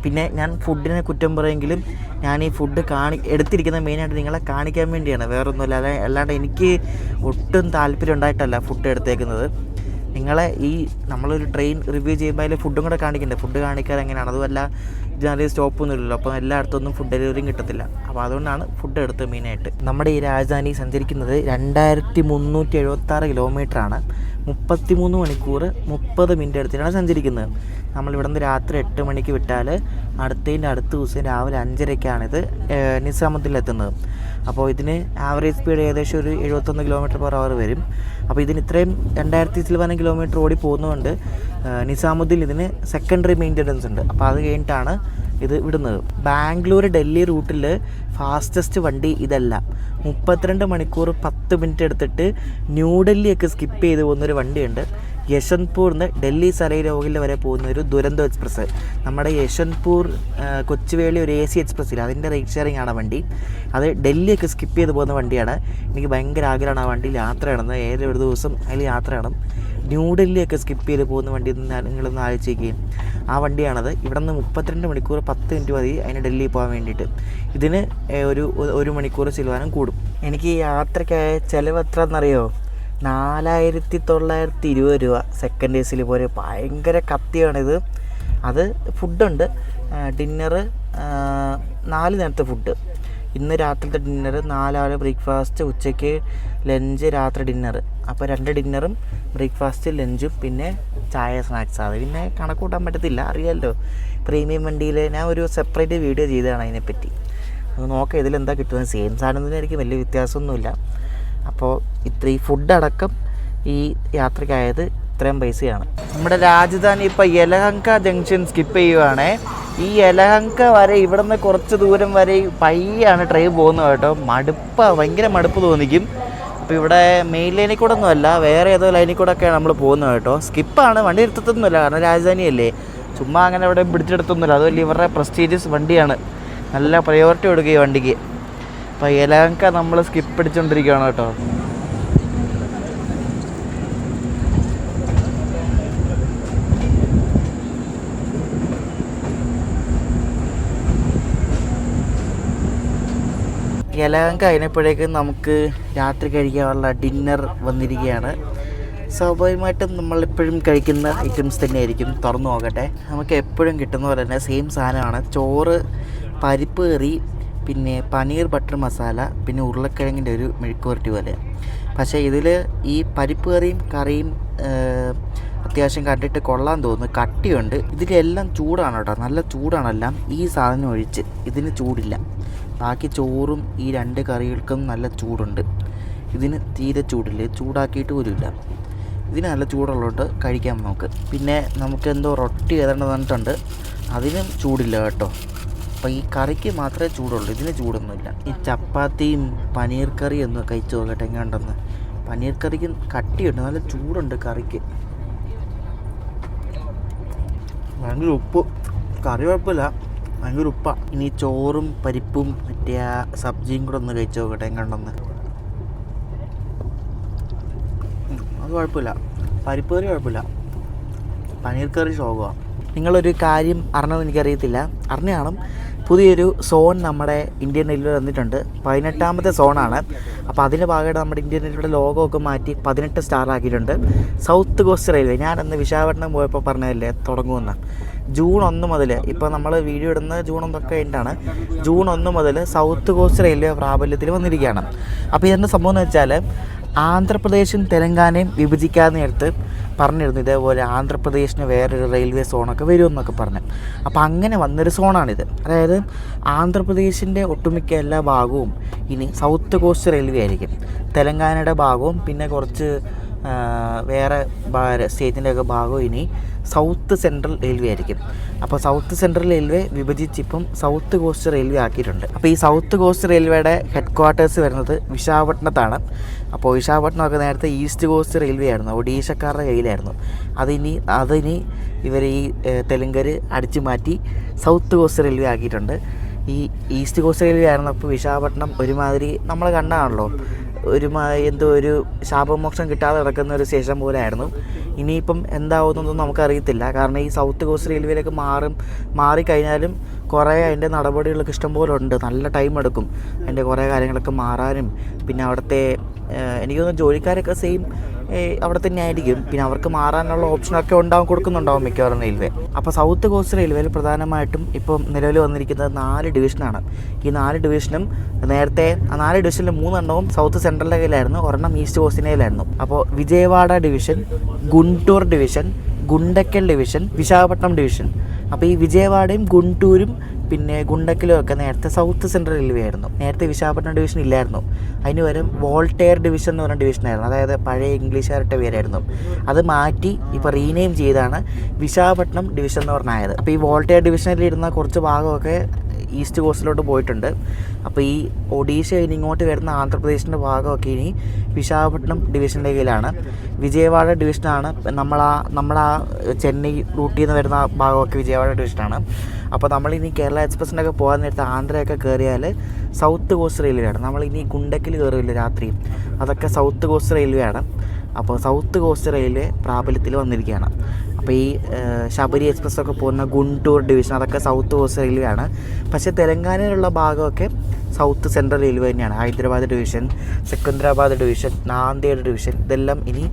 പിന്നെ ഞാൻ ഫുഡിനെ കുറ്റം പറയുമെങ്കിലും ഞാൻ ഈ ഫുഡ് എടുത്തിരിക്കുന്നത് മെയിനായിട്ട് നിങ്ങളെ കാണിക്കാൻ വേണ്ടിയാണ്, വേറൊന്നുമില്ല. അല്ലാണ്ട് എനിക്ക് ഒട്ടും താല്പര്യം ഉണ്ടായിട്ടല്ല ഫുഡ് എടുത്തേക്കുന്നത്. നിങ്ങളെ ഈ നമ്മളൊരു ട്രെയിൻ റിവ്യൂ ചെയ്യുമ്പോൾ അതിൽ ഫുഡും കൂടെ കാണിക്കണ്ടേ, ഫുഡ് കാണിക്കാതെ എങ്ങനെയാണ്? അതുമല്ല ഇതിനധികം സ്റ്റോപ്പൊന്നും ഇല്ലല്ലോ, അപ്പോൾ എല്ലായിടത്തൊന്നും ഫുഡ് ഡെലിവറിയും കിട്ടത്തില്ല. അപ്പോൾ അതുകൊണ്ടാണ് ഫുഡ് എടുത്തത് മെയിനായിട്ട്. നമ്മുടെ ഈ രാജധാനി സഞ്ചരിക്കുന്നത് 2376 കിലോമീറ്ററാണ്. 33 മണിക്കൂർ 30 മിനിറ്റ് എടുത്തിട്ടാണ് സഞ്ചരിക്കുന്നത്. നമ്മളിവിടെ നിന്ന് രാത്രി 8 മണിക്ക് വിട്ടാൽ അടുത്ത ദിവസം രാവിലെ 5:30-ക്കാണിത് നിസാമുദ്ദീനിലെത്തുന്നത്. അപ്പോൾ ഇതിന് ആവറേജ് സ്പീഡ് ഏകദേശം ഒരു 71 km/h വരും. അപ്പോൾ ഇതിന് ഇത്രയും 2000 കിലോമീറ്റർ ഓടി പോകുന്നതുകൊണ്ട് നിസാമുദ്ദീൻ ഇതിന് സെക്കൻഡറി മെയിൻ്റനൻസ് ഉണ്ട്. അപ്പോൾ അത് കഴിഞ്ഞിട്ടാണ് ഇത് വിടുന്നത്. ബാംഗ്ലൂർ ഡൽഹി റൂട്ടിൽ ഫാസ്റ്റസ്റ്റ് വണ്ടി ഇതല്ല. 32 മണിക്കൂർ 10 മിനിറ്റ് എടുത്തിട്ട് ന്യൂഡൽഹിയൊക്കെ സ്കിപ്പ് ചെയ്ത് പോകുന്നൊരു വണ്ടിയുണ്ട്. യശ്വന്ത്പൂർന്ന് ഡൽഹി സരൈ രോഹില്ല വരെ പോകുന്ന ഒരു ദുരന്തോ എക്സ്പ്രസ്. നമ്മുടെ യശ്വന്ത്പൂർ കൊച്ചുവേളി ഒരു AC എക്സ്പ്രസ്സിൽ അതിൻ്റെ റൈഡ് ഷെയറിംഗ് ആണ് വണ്ടി. അത് ഡൽഹിയൊക്കെ സ്കിപ്പ് ചെയ്ത് പോകുന്ന വണ്ടിയാണ്. എനിക്ക് ഭയങ്കര ആഗ്രഹമാണ് ആ വണ്ടിയിൽ യാത്ര ചെയ്യണമെന്ന്. ഏതൊരു ദിവസം അതിൽ യാത്ര ചെയ്യണം. ന്യൂഡൽഹിയൊക്കെ സ്കിപ്പ് ചെയ്ത് പോകുന്ന വണ്ടി നിങ്ങളൊന്ന് ആലോചിക്കുകയും ആ വണ്ടിയാണത്. ഇവിടെ നിന്ന് 32 മണിക്കൂർ 10 മിനിറ്റ് മതി അതിന് ഡൽഹി പോകാൻ വേണ്ടിയിട്ട്. ഇതിന് ഒരു മണിക്കൂർ ചിലവാനും കൂടും. എനിക്ക് ഈ യാത്രയ്ക്കായ ചിലവ് എത്ര എന്നറിയോ? 4920 രൂപ സെക്കൻഡ് AC പോലെ. ഭയങ്കര കത്തിയാണിത്. അത് ഫുഡുണ്ട്, ഡിന്നറ് 4 നേരത്തെ ഫുഡ്. ഇന്ന് രാത്രിത്തെ ഡിന്നർ, 4 hour ബ്രേക്ക്ഫാസ്റ്റ്, ഉച്ചയ്ക്ക് ലഞ്ച്, രാത്രി ഡിന്നർ. അപ്പോൾ 2 ഡിന്നറും ബ്രേക്ക്ഫാസ്റ്റ് ലഞ്ചും പിന്നെ ചായ സ്നാക്സ്. അത് പിന്നെ കണക്ക് കൂട്ടാൻ പറ്റത്തില്ല, അറിയാമല്ലോ. പ്രീമിയം വണ്ടിയിൽ ഞാൻ ഒരു സെപ്പറേറ്റ് വീഡിയോ ചെയ്തതാണ് അതിനെപ്പറ്റി. അത് നോക്കാം ഇതിലെന്താ കിട്ടുന്നത്. സെയിം സാധനം തന്നെ ആയിരിക്കും, വലിയ വ്യത്യാസമൊന്നുമില്ല. അപ്പോൾ ഈ ഫുഡടക്കം ഈ യാത്രയ്ക്കായത് ഇത്രയും പൈസയാണ്. നമ്മുടെ രാജധാനി ഇപ്പോൾ യലഹങ്ക ജംഗ്ഷൻ സ്കിപ്പ് ചെയ്യുവാണേ. ഈ യലഹങ്ക വരെ ഇവിടെ നിന്ന് കുറച്ച് ദൂരം വരെ പയ്യാണ് ട്രെയിൻ പോകുന്നത് കേട്ടോ. ഭയങ്കര മടുപ്പ് തോന്നിക്കും. അപ്പോൾ ഇവിടെ മെയിൻ ലൈനിൽ കൂടെ ഒന്നുമല്ല, വേറെ ഏതോ ലൈനിൽ കൂടെ ഒക്കെയാണ് നമ്മൾ പോകുന്നത് കേട്ടോ. സ്കിപ്പാണ്, വണ്ടി എടുത്തൊന്നുമില്ല, കാരണം രാജധാനിയല്ലേ. ചുമ്മാ അങ്ങനെ ഇവിടെ പിടിച്ചെടുത്തൊന്നുമില്ല. അതുമല്ല ഇവരുടെ പ്രസ്റ്റീജിയസ് വണ്ടിയാണ്, നല്ല പ്രയോറിറ്റി കൊടുക്കുക ഈ വണ്ടിക്ക്. അപ്പോൾ യലഹങ്ക നമ്മൾ സ്കിപ്പ് അടിച്ചുകൊണ്ടിരിക്കുകയാണ് കേട്ടോ. എല്ലാം കഴിഞ്ഞപ്പോഴേക്കും നമുക്ക് രാത്രി കഴിക്കാനുള്ള ഡിന്നർ വന്നിരിക്കുകയാണ്. സ്വാഭാവികമായിട്ടും നമ്മളിപ്പോഴും കഴിക്കുന്ന ഐറ്റംസ് തന്നെയായിരിക്കും. തുറന്നു നോക്കട്ടെ. നമുക്ക് എപ്പോഴും കിട്ടുന്ന പോലെ തന്നെ സെയിം സാധനമാണ്. ചോറ്, പരിപ്പ് കറി, പിന്നെ പനീർ ബട്ടർ മസാല, പിന്നെ ഉരുളക്കിഴങ്ങിൻ്റെ ഒരു മെഴുക്കുവരട്ടി പോലെ. പക്ഷേ ഇതിൽ ഈ പരിപ്പ് കറിയും അത്യാവശ്യം കണ്ടിട്ട് കൊള്ളാൻ തോന്നുന്നു. കട്ടിയുണ്ട്. ഇതിലെല്ലാം ചൂടാണ് കേട്ടോ, നല്ല ചൂടാണെല്ലാം. ഈ സാധനം ഒഴിച്ച് ഇതിന് ചൂടില്ല. ബാക്കി ചോറും ഈ 2 കറികൾക്കും നല്ല ചൂടുണ്ട്. ഇതിന് തീരെ ചൂടില്ല. ചൂടാക്കിയിട്ട് പോലുമില്ല. ഇതിന് നല്ല ചൂടുള്ളതുകൊണ്ട് കഴിക്കാം നമുക്ക്. പിന്നെ നമുക്ക് എന്തോ റൊട്ടി ഏതാണ്ട് തന്നിട്ടുണ്ട്, അതിനും ചൂടില്ല കേട്ടോ. അപ്പോൾ ഈ കറിക്ക് മാത്രമേ ചൂടുള്ളൂ, ഇതിന് ചൂടൊന്നുമില്ല. ഈ ചപ്പാത്തിയും പനീർ കറിയും ഒന്ന് കഴിച്ച് നോക്കട്ടെ എങ്ങനെയുണ്ടെന്ന്. പനീർ കറിക്ക് കട്ടിയുണ്ട്, നല്ല ചൂടുണ്ട് കറിക്ക്. ഭയങ്കര ഉപ്പ്. കറി കുഴപ്പമില്ല, ഭയങ്കര ഉപ്പാണ്. ഇനി ചോറും പരിപ്പും മറ്റേ ആ സബ്ജിയും കൂടെ ഒന്ന് കഴിച്ച് നോക്കട്ടെ എങ്ങനെയുണ്ടെന്ന്. അത് കുഴപ്പമില്ല, പരിപ്പ് കറി കുഴപ്പമില്ല, പനീർ കറി ശോകമാണ്. നിങ്ങളൊരു കാര്യം അറിഞ്ഞതെന്ന് എനിക്കറിയത്തില്ല, അറിഞ്ഞ കാണും. പുതിയൊരു സോൺ നമ്മുടെ ഇന്ത്യൻ റെയിൽവേ വന്നിട്ടുണ്ട്. 18ാമത്തെ സോണാണ്. അപ്പോൾ അതിൻ്റെ ഭാഗമായിട്ട് നമ്മുടെ ഇന്ത്യൻ റെയിൽവേയുടെ ലോഗോ ഒക്കെ മാറ്റി 18 സ്റ്റാർ ആക്കിയിട്ടുണ്ട്. South coast railway. ഞാനന്ന് വിശാഖപട്ടണം പോയപ്പോൾ പറഞ്ഞതല്ലേ തുടങ്ങുമെന്ന്. ജൂൺ 1 മുതൽ, ഇപ്പോൾ നമ്മൾ വീഡിയോ ഇടുന്നത് ജൂൺ 1 കഴിഞ്ഞിട്ടാണ്. ജൂൺ 1 മുതൽ സൗത്ത് കോസ്റ്റ് റെയിൽവേ പ്രാബല്യത്തിൽ വന്നിരിക്കുകയാണ്. അപ്പോൾ ഇതിൻ്റെ സംഭവം എന്ന് വെച്ചാൽ ആന്ധ്രാപ്രദേശും തെലങ്കാനയും വിഭജിക്കാതെ നേരത്ത് പറഞ്ഞിരുന്നു ഇതേപോലെ ആന്ധ്രാപ്രദേശിന് വേറൊരു റെയിൽവേ സോണൊക്കെ വരുമെന്നൊക്കെ പറഞ്ഞു. അപ്പോൾ അങ്ങനെ വന്നൊരു സോണാണിത്. അതായത് ആന്ധ്രാപ്രദേശിൻ്റെ ഒട്ടുമിക്ക എല്ലാ ഭാഗവും ഇനി സൗത്ത് കോസ്റ്റ് റെയിൽവേ ആയിരിക്കും. തെലങ്കാനയുടെ ഭാഗവും പിന്നെ കുറച്ച് വേറെ സ്റ്റേറ്റിൻ്റെയൊക്കെ ഭാഗവും ഇനി സൗത്ത് സെൻട്രൽ റെയിൽവേ ആയിരിക്കും. അപ്പോൾ സൗത്ത് സെൻട്രൽ റെയിൽവേ വിഭജിച്ചിപ്പം സൗത്ത് കോസ്റ്റ് റെയിൽവേ ആക്കിയിട്ടുണ്ട്. അപ്പോൾ ഈ സൗത്ത് കോസ്റ്റ് റെയിൽവേയുടെ ഹെഡ് ക്വാർട്ടേഴ്സ് വരുന്നത് വിശാഖപട്ടണത്താണ്. അപ്പോൾ വിശാഖപട്ടണമൊക്കെ നേരത്തെ ഈസ്റ്റ് കോസ്റ്റ് റെയിൽവേ ആയിരുന്നു, ഒഡീഷക്കാരുടെ കയ്യിലായിരുന്നു. അതിനി ഇവർ ഈ തെലുങ്കർ അടിച്ചു മാറ്റി സൗത്ത് കോസ്റ്റ് റെയിൽവേ ആക്കിയിട്ടുണ്ട്. ഈ ഈസ്റ്റ് കോസ്റ്റ് റെയിൽവേ ആയിരുന്നപ്പോൾ വിശാഖപട്ടണം ഒരുമാതിരി നമ്മൾ കണ്ടാണല്ലോ, എന്തോ ഒരു ശാപമോക്ഷം കിട്ടാതെ കിടക്കുന്ന ഒരു സ്റ്റേഷൻ പോലെ ആയിരുന്നു. ഇനിയിപ്പം എന്താവുന്നതൊന്നും നമുക്കറിയത്തില്ല. കാരണം ഈ സൗത്ത് കോസ്റ്റ് റെയിൽവേയിലേക്ക് മാറിക്കഴിഞ്ഞാലും കുറേ അതിൻ്റെ നടപടികളൊക്കെ ഇഷ്ടംപോലെ ഉണ്ട്. നല്ല ടൈം എടുക്കും അതിൻ്റെ കുറേ കാര്യങ്ങളൊക്കെ മാറാനും. പിന്നെ അവിടുത്തെ എനിക്ക് തോന്നുന്നു ജോലിക്കാരൊക്കെ സെയിം അവിടെ തന്നെ ആയിരിക്കും. പിന്നെ അവർക്ക് മാറാനുള്ള ഓപ്ഷനൊക്കെ കൊടുക്കുന്നുണ്ടാവും മിക്കവാറും റെയിൽവേ. അപ്പോൾ സൗത്ത് കോസ്റ്റ് റെയിൽവേയിൽ പ്രധാനമായിട്ടും ഇപ്പം നിലവിൽ വന്നിരിക്കുന്നത് 4 ഡിവിഷനാണ്. ഈ 4 ഡിവിഷനും നേരത്തെ 4 ഡിവിഷനിൽ 3 എണ്ണവും സൗത്ത് സെൻട്രലിൻ്റെ കയ്യിലായിരുന്നു, ഒരെണ്ണം ഈസ്റ്റ് കോസ്റ്റിൻ്റെ കയ്യിലായിരുന്നു. അപ്പോൾ Vijayawada division, Guntur division, Guntakal division, Visakhapatnam division. അപ്പോൾ ഈ വിജയവാഡയും ഗുണ്ടൂരും പിന്നെ ഗുണ്ടക്കലും ഒക്കെ നേരത്തെ സൗത്ത് സെൻട്രൽ റെയിൽവേ ആയിരുന്നു. നേരത്തെ വിശാഖപട്ടണം ഡിവിഷൻ ഇല്ലായിരുന്നു. അതിന് പകരം വോൾട്ടയർ ഡിവിഷൻ എന്ന് പറഞ്ഞ ഡിവിഷനായിരുന്നു. അതായത് പഴയ ഇംഗ്ലീഷുകാരുടെ പേരായിരുന്നു. അത് മാറ്റി ഇപ്പോൾ റീനെയിം ചെയ്താണ് വിശാഖപട്ടണം ഡിവിഷൻ എന്ന് പറഞ്ഞായത്. അപ്പോൾ ഈ വോൾട്ടയർ ഡിവിഷനിൽ ഇരുന്ന കുറച്ച് ഭാഗമൊക്കെ ഈസ്റ്റ് കോസ്റ്റിലോട്ട് പോയിട്ടുണ്ട്. അപ്പോൾ ഈ ഒഡീഷ ഇനി ഇങ്ങോട്ട് വരുന്ന ആന്ധ്രാപ്രദേശിൻ്റെ ഭാഗമൊക്കെ ഇനി വിശാഖപട്ടണം ഡിവിഷൻ്റെ കീഴിലാണ്. വിജയവാഡ ഡിവിഷനാണ് നമ്മളാ ചെന്നൈ റൂട്ടിൽ നിന്ന് വരുന്ന ഭാഗമൊക്കെ വിജയവാഡ ഡിവിഷനാണ്. അപ്പോൾ നമ്മളിനി കേരള എക്സ്പ്രസിൻ്റെ ഒക്കെ പോകാൻ നേരത്തെ ആന്ധ്രയൊക്കെ കയറിയാൽ സൗത്ത് കോസ്റ്റ് റെയിൽവേ ആണ്. നമ്മളിനി ഗുണ്ടക്കിൽ കയറില്ല രാത്രി, അതൊക്കെ സൗത്ത് കോസ്റ്റ് റെയിൽവേ ആണ്. അപ്പോൾ സൗത്ത് കോസ്റ്റ് റെയിൽവേ പ്രാബല്യത്തിൽ വന്നിരിക്കുകയാണ്. അപ്പോൾ ഈ ശബരി എക്സ്പ്രസ്സൊക്കെ പോകുന്ന ഗുണ്ടൂർ ഡിവിഷൻ അതൊക്കെ സൗത്ത് കോസ്റ്റ് റെയിൽവേ ആണ്. പക്ഷേ തെലങ്കാനയിലുള്ള ഭാഗമൊക്കെ സൗത്ത് സെൻട്രൽ റെയിൽവേ തന്നെയാണ്. Hyderabad division, Secunderabad division, Nanded division ഇതെല്ലാം ഇനി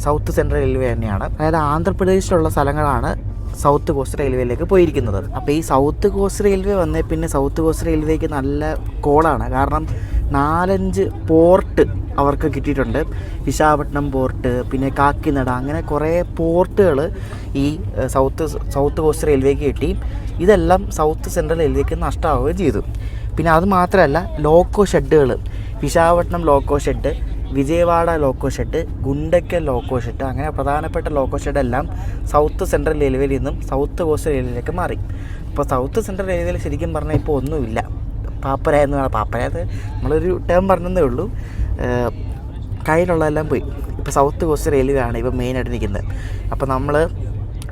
സൗത്ത് സെൻട്രൽ റെയിൽവേ തന്നെയാണ്. അതായത് ആന്ധ്രാപ്രദേശിലുള്ള സ്ഥലങ്ങളാണ് സൗത്ത് കോസ്റ്റ് റെയിൽവേയിലേക്ക് പോയിരിക്കുന്നത്. അപ്പോൾ ഈ സൗത്ത് കോസ്റ്റ് റെയിൽവേ വന്നേ പിന്നെ സൗത്ത് കോസ്റ്റ് റെയിൽവേക്ക് നല്ല കോളാണ്. കാരണം 4-5 പോർട്ട് അവർക്ക് കിട്ടിയിട്ടുണ്ട്. വിശാഖപട്ടണം പോർട്ട്, പിന്നെ കാക്കിനട, അങ്ങനെ കുറേ പോർട്ടുകൾ ഈ സൗത്ത് കോസ്റ്റ് റെയിൽവേക്ക് കിട്ടി. ഇതെല്ലാം സൗത്ത് സെൻട്രൽ റെയിൽവേക്ക് നഷ്ടമാവുകയും ചെയ്തു. പിന്നെ അത് മാത്രമല്ല, ലോക്കോ ഷെഡുകൾ, Visakhapatnam loco shed, Vijayawada loco shed, Guntakal loco shed, അങ്ങനെ പ്രധാനപ്പെട്ട ലോക്കോ ഷെഡെല്ലാം സൗത്ത് സെൻട്രൽ റെയിൽവേയിൽ നിന്നും സൗത്ത് കോസ്റ്റ് റെയിൽവേയിലേക്ക് മാറി. അപ്പോൾ സൗത്ത് സെൻട്രൽ റെയിൽവേയിൽ ശരിക്കും പറഞ്ഞാൽ ഇപ്പോൾ ഒന്നുമില്ല. പാപ്പര എന്ന് പറഞ്ഞാൽ, പാപ്പരയത് നമ്മളൊരു ടേം പറഞ്ഞതേ ഉള്ളൂ, കയ്യിലുള്ളതെല്ലാം പോയി. ഇപ്പോൾ സൗത്ത് കോസ്റ്റ് റെയിൽവേ ആണ് ഇപ്പോൾ മെയിനായിട്ട് നിൽക്കുന്നത്. അപ്പോൾ നമ്മൾ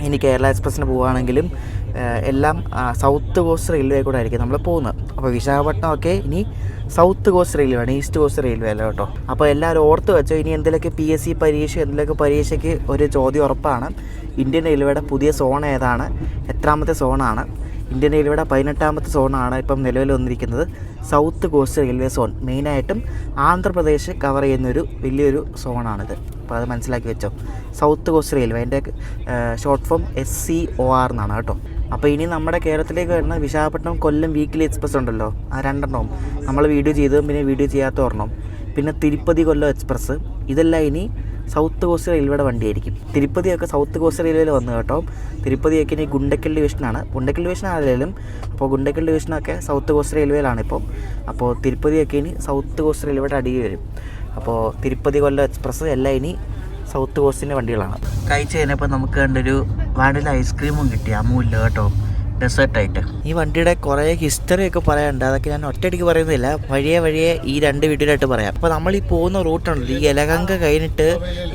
ഇനി കേരള എക്സ്പ്രസ്സിന് പോവുകയാണെങ്കിലും എല്ലാം സൗത്ത് കോസ്റ്റ് റെയിൽവേ കൂടെ ആയിരിക്കും നമ്മൾ പോകുന്നത്. അപ്പോൾ വിശാഖപട്ടണം ഒക്കെ ഇനി സൗത്ത് കോസ്റ്റ് റെയിൽവേ ആണ്, ഈസ്റ്റ് കോസ്റ്റ് റെയിൽവേ അല്ല കേട്ടോ. അപ്പോൾ എല്ലാവരും ഓർത്ത് വെച്ചോ, ഇനി എന്തെങ്കിലുമൊക്കെ PSC പരീക്ഷ എന്തെങ്കിലുമൊക്കെ പരീക്ഷയ്ക്ക് ഒരു ചോദ്യം ഉറപ്പാണ്. ഇന്ത്യൻ റെയിൽവേയുടെ പുതിയ സോൺ ഏതാണ്, എത്രാമത്തെ സോണാണ്, ഇന്ത്യൻ റെയിൽവേയുടെ 18ാമത്തെ സോണാണ് ഇപ്പം നിലവിൽ വന്നിരിക്കുന്നത്. South coast railway zone. മെയിനായിട്ടും ആന്ധ്രാപ്രദേശ് കവർ ചെയ്യുന്നൊരു വലിയൊരു സോണാണിത്. അപ്പോൾ അത് മനസ്സിലാക്കി വെച്ചോ. സൗത്ത് കോസ്റ്റ് റെയിൽവേ, അതിൻ്റെ ഷോർട്ട് ഫോം SCOR എന്നാണ് കേട്ടോ. അപ്പോൾ ഇനി നമ്മുടെ കേരളത്തിലേക്ക് വരുന്ന വിശാഖപട്ടണം കൊല്ലം വീക്കിലി എക്സ്പ്രസ് ഉണ്ടല്ലോ, ആ 2 എണ്ണവും നമ്മൾ വീഡിയോ ചെയ്തതും പിന്നെ വീഡിയോ ചെയ്യാത്ത ഒരെണ്ണം, പിന്നെ തിരുപ്പതി കൊല്ലം എക്സ്പ്രസ്, ഇതെല്ലാം ഇനി സൗത്ത് കോസ്റ്റ് റെയിൽവേയുടെ വണ്ടിയായിരിക്കും. തിരുപ്പതിയൊക്കെ സൗത്ത് കോസ്റ്റ് റെയിൽവേയിൽ വന്നു കേട്ടോ. തിരുപ്പതിയൊക്കെ ഇനി ഗുണ്ടക്കൽ ഡിവിഷനാണ്. ഗുണ്ടക്കൽ ഡിവിഷൻ ആണെങ്കിലും അപ്പോൾ ഗുണ്ടക്കൽ ഡിവിഷനൊക്കെ സൗത്ത് കോസ്റ്റ് റെയിൽവേയിലാണ് ഇപ്പോൾ. അപ്പോൾ തിരുപ്പതിയൊക്കെ ഇനി സൗത്ത് കോസ്റ്റ് റെയിൽവേയുടെ അടിയിൽ വരും. അപ്പോൾ തിരുപ്പതി കൊല്ലം എക്സ്പ്രസ് എല്ലാം ഇനി സൗത്ത് കോസ്റ്റിൻ്റെ വണ്ടികളാണ്. കഴിച്ച് കഴിഞ്ഞപ്പോൾ നമുക്ക് കണ്ടൊരു വാനില ഐസ്ക്രീമും കിട്ടി, അമൂല്യ കേട്ടോ, ഡെസേർട്ടായിട്ട്. ഈ വണ്ടിയുടെ കുറേ ഹിസ്റ്ററിയൊക്കെ പറയാനുണ്ട്, അതൊക്കെ ഞാൻ ഒറ്റയടിക്ക് പറയുന്നില്ല, വഴിയെ ഈ 2 വീഡിയോയിലായിട്ട് പറയാം. അപ്പോൾ നമ്മൾ ഈ പോകുന്ന റൂട്ടുണ്ടല്ലോ, ഈ യലഹങ്ക കഴിഞ്ഞിട്ട്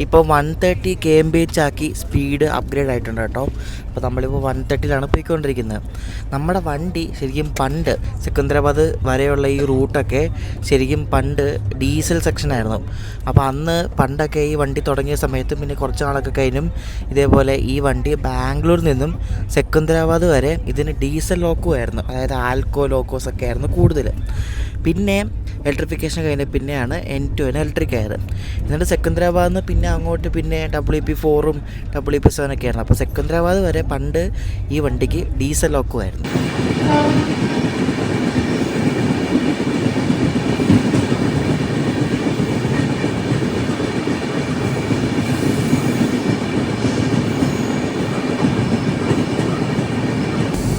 ഇപ്പോൾ 130 km/h ആക്കി സ്പീഡ് അപ്ഗ്രേഡ് ആയിട്ടുണ്ട് കേട്ടോ. അപ്പോൾ നമ്മളിപ്പോൾ 130ലാണ് പോയിക്കൊണ്ടിരിക്കുന്നത്. നമ്മുടെ വണ്ടി ശരിക്കും പണ്ട് സെക്കന്ദരാബാദ് വരെയുള്ള ഈ റൂട്ടൊക്കെ ശരിക്കും പണ്ട് ഡീസൽ സെക്ഷനായിരുന്നു. അപ്പോൾ അന്ന് പണ്ടൊക്കെ ഈ വണ്ടി തുടങ്ങിയ സമയത്ത് പിന്നെ കുറച്ച് നാളൊക്കെ കഴിഞ്ഞും ഇതേപോലെ ഈ വണ്ടി ബാംഗ്ലൂരിൽ നിന്നും സെക്കന്ദരാബാദ് വരെ ഇതിന് ഡീസൽ ലോക്കുമായിരുന്നു, അതായത് ആൽക്കോ ലോക്കോസൊക്കെ ആയിരുന്നു കൂടുതൽ. പിന്നെ ഇലക്ട്രിഫിക്കേഷൻ കഴിഞ്ഞ പിന്നെയാണ് N2 ഇലക്ട്രിക് ആയത്. എന്നിട്ട് സെക്കന്ദരാബാദിൽ നിന്ന് പിന്നെ അങ്ങോട്ട് പിന്നെ WP4ഉം WP7 ഒക്കെ ആയിരുന്നു. അപ്പോൾ സെക്കന്ദരാബാദ് വരെ പണ്ട് ഈ വണ്ടിക്ക് ഡീസൽ ലോക്കുമായിരുന്നു.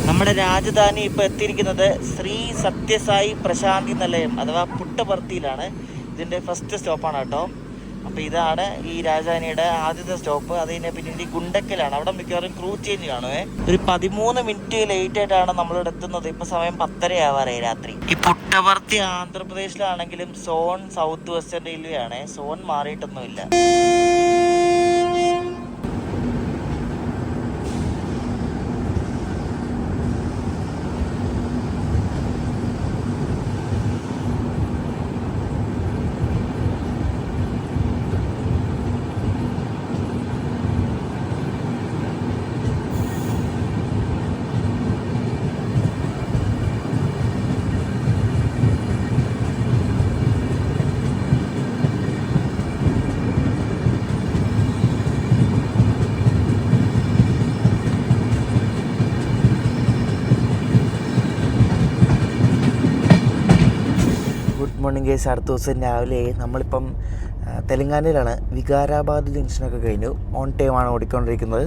നമ്മുടെ രാജധാനി ഇപ്പോൾ എത്തിയിരിക്കുന്നത് ശ്രീ സത്യസായി പ്രശാന്തി നിലയം അഥവാ പുട്ടപർത്തിയിലാണ്. ഇതിൻ്റെ ഫസ്റ്റ് സ്റ്റോപ്പാണ് കേട്ടോ. അപ്പോൾ ഇതാണ് ഈ രാജധാനിയുടെ ആദ്യത്തെ സ്റ്റോപ്പ്. അത് കഴിഞ്ഞാൽ പിന്നെ ഗുണ്ടക്കലാണ്. അവിടെ മിക്കവാറും ക്രൂ ചേഞ്ച് കാണുമേ. ഒരു 13 മിനിറ്റ് ലേറ്റ് ആയിട്ടാണ് നമ്മളിവിടെ എത്തുന്നത്. ഇപ്പോൾ സമയം 10:30 ആവാറായി രാത്രി. ഈ പുട്ടപർത്തി ആന്ധ്രാപ്രദേശിലാണെങ്കിലും സോൺ സൗത്ത് വെസ്റ്റേൺ റെയിൽവേ ആണ്. സോൺ മാറിയിട്ടൊന്നുമില്ല. മോർണിംഗ് ഗൈസ്, അടുത്ത ദിവസം രാവിലെ നമ്മളിപ്പം തെലങ്കാനയിലാണ്. വികാരാബാദ് ജംഗ്ഷനൊക്കെ കഴിഞ്ഞു. ഓൺ ടൈമാണ് ഓടിക്കൊണ്ടിരിക്കുന്നത്.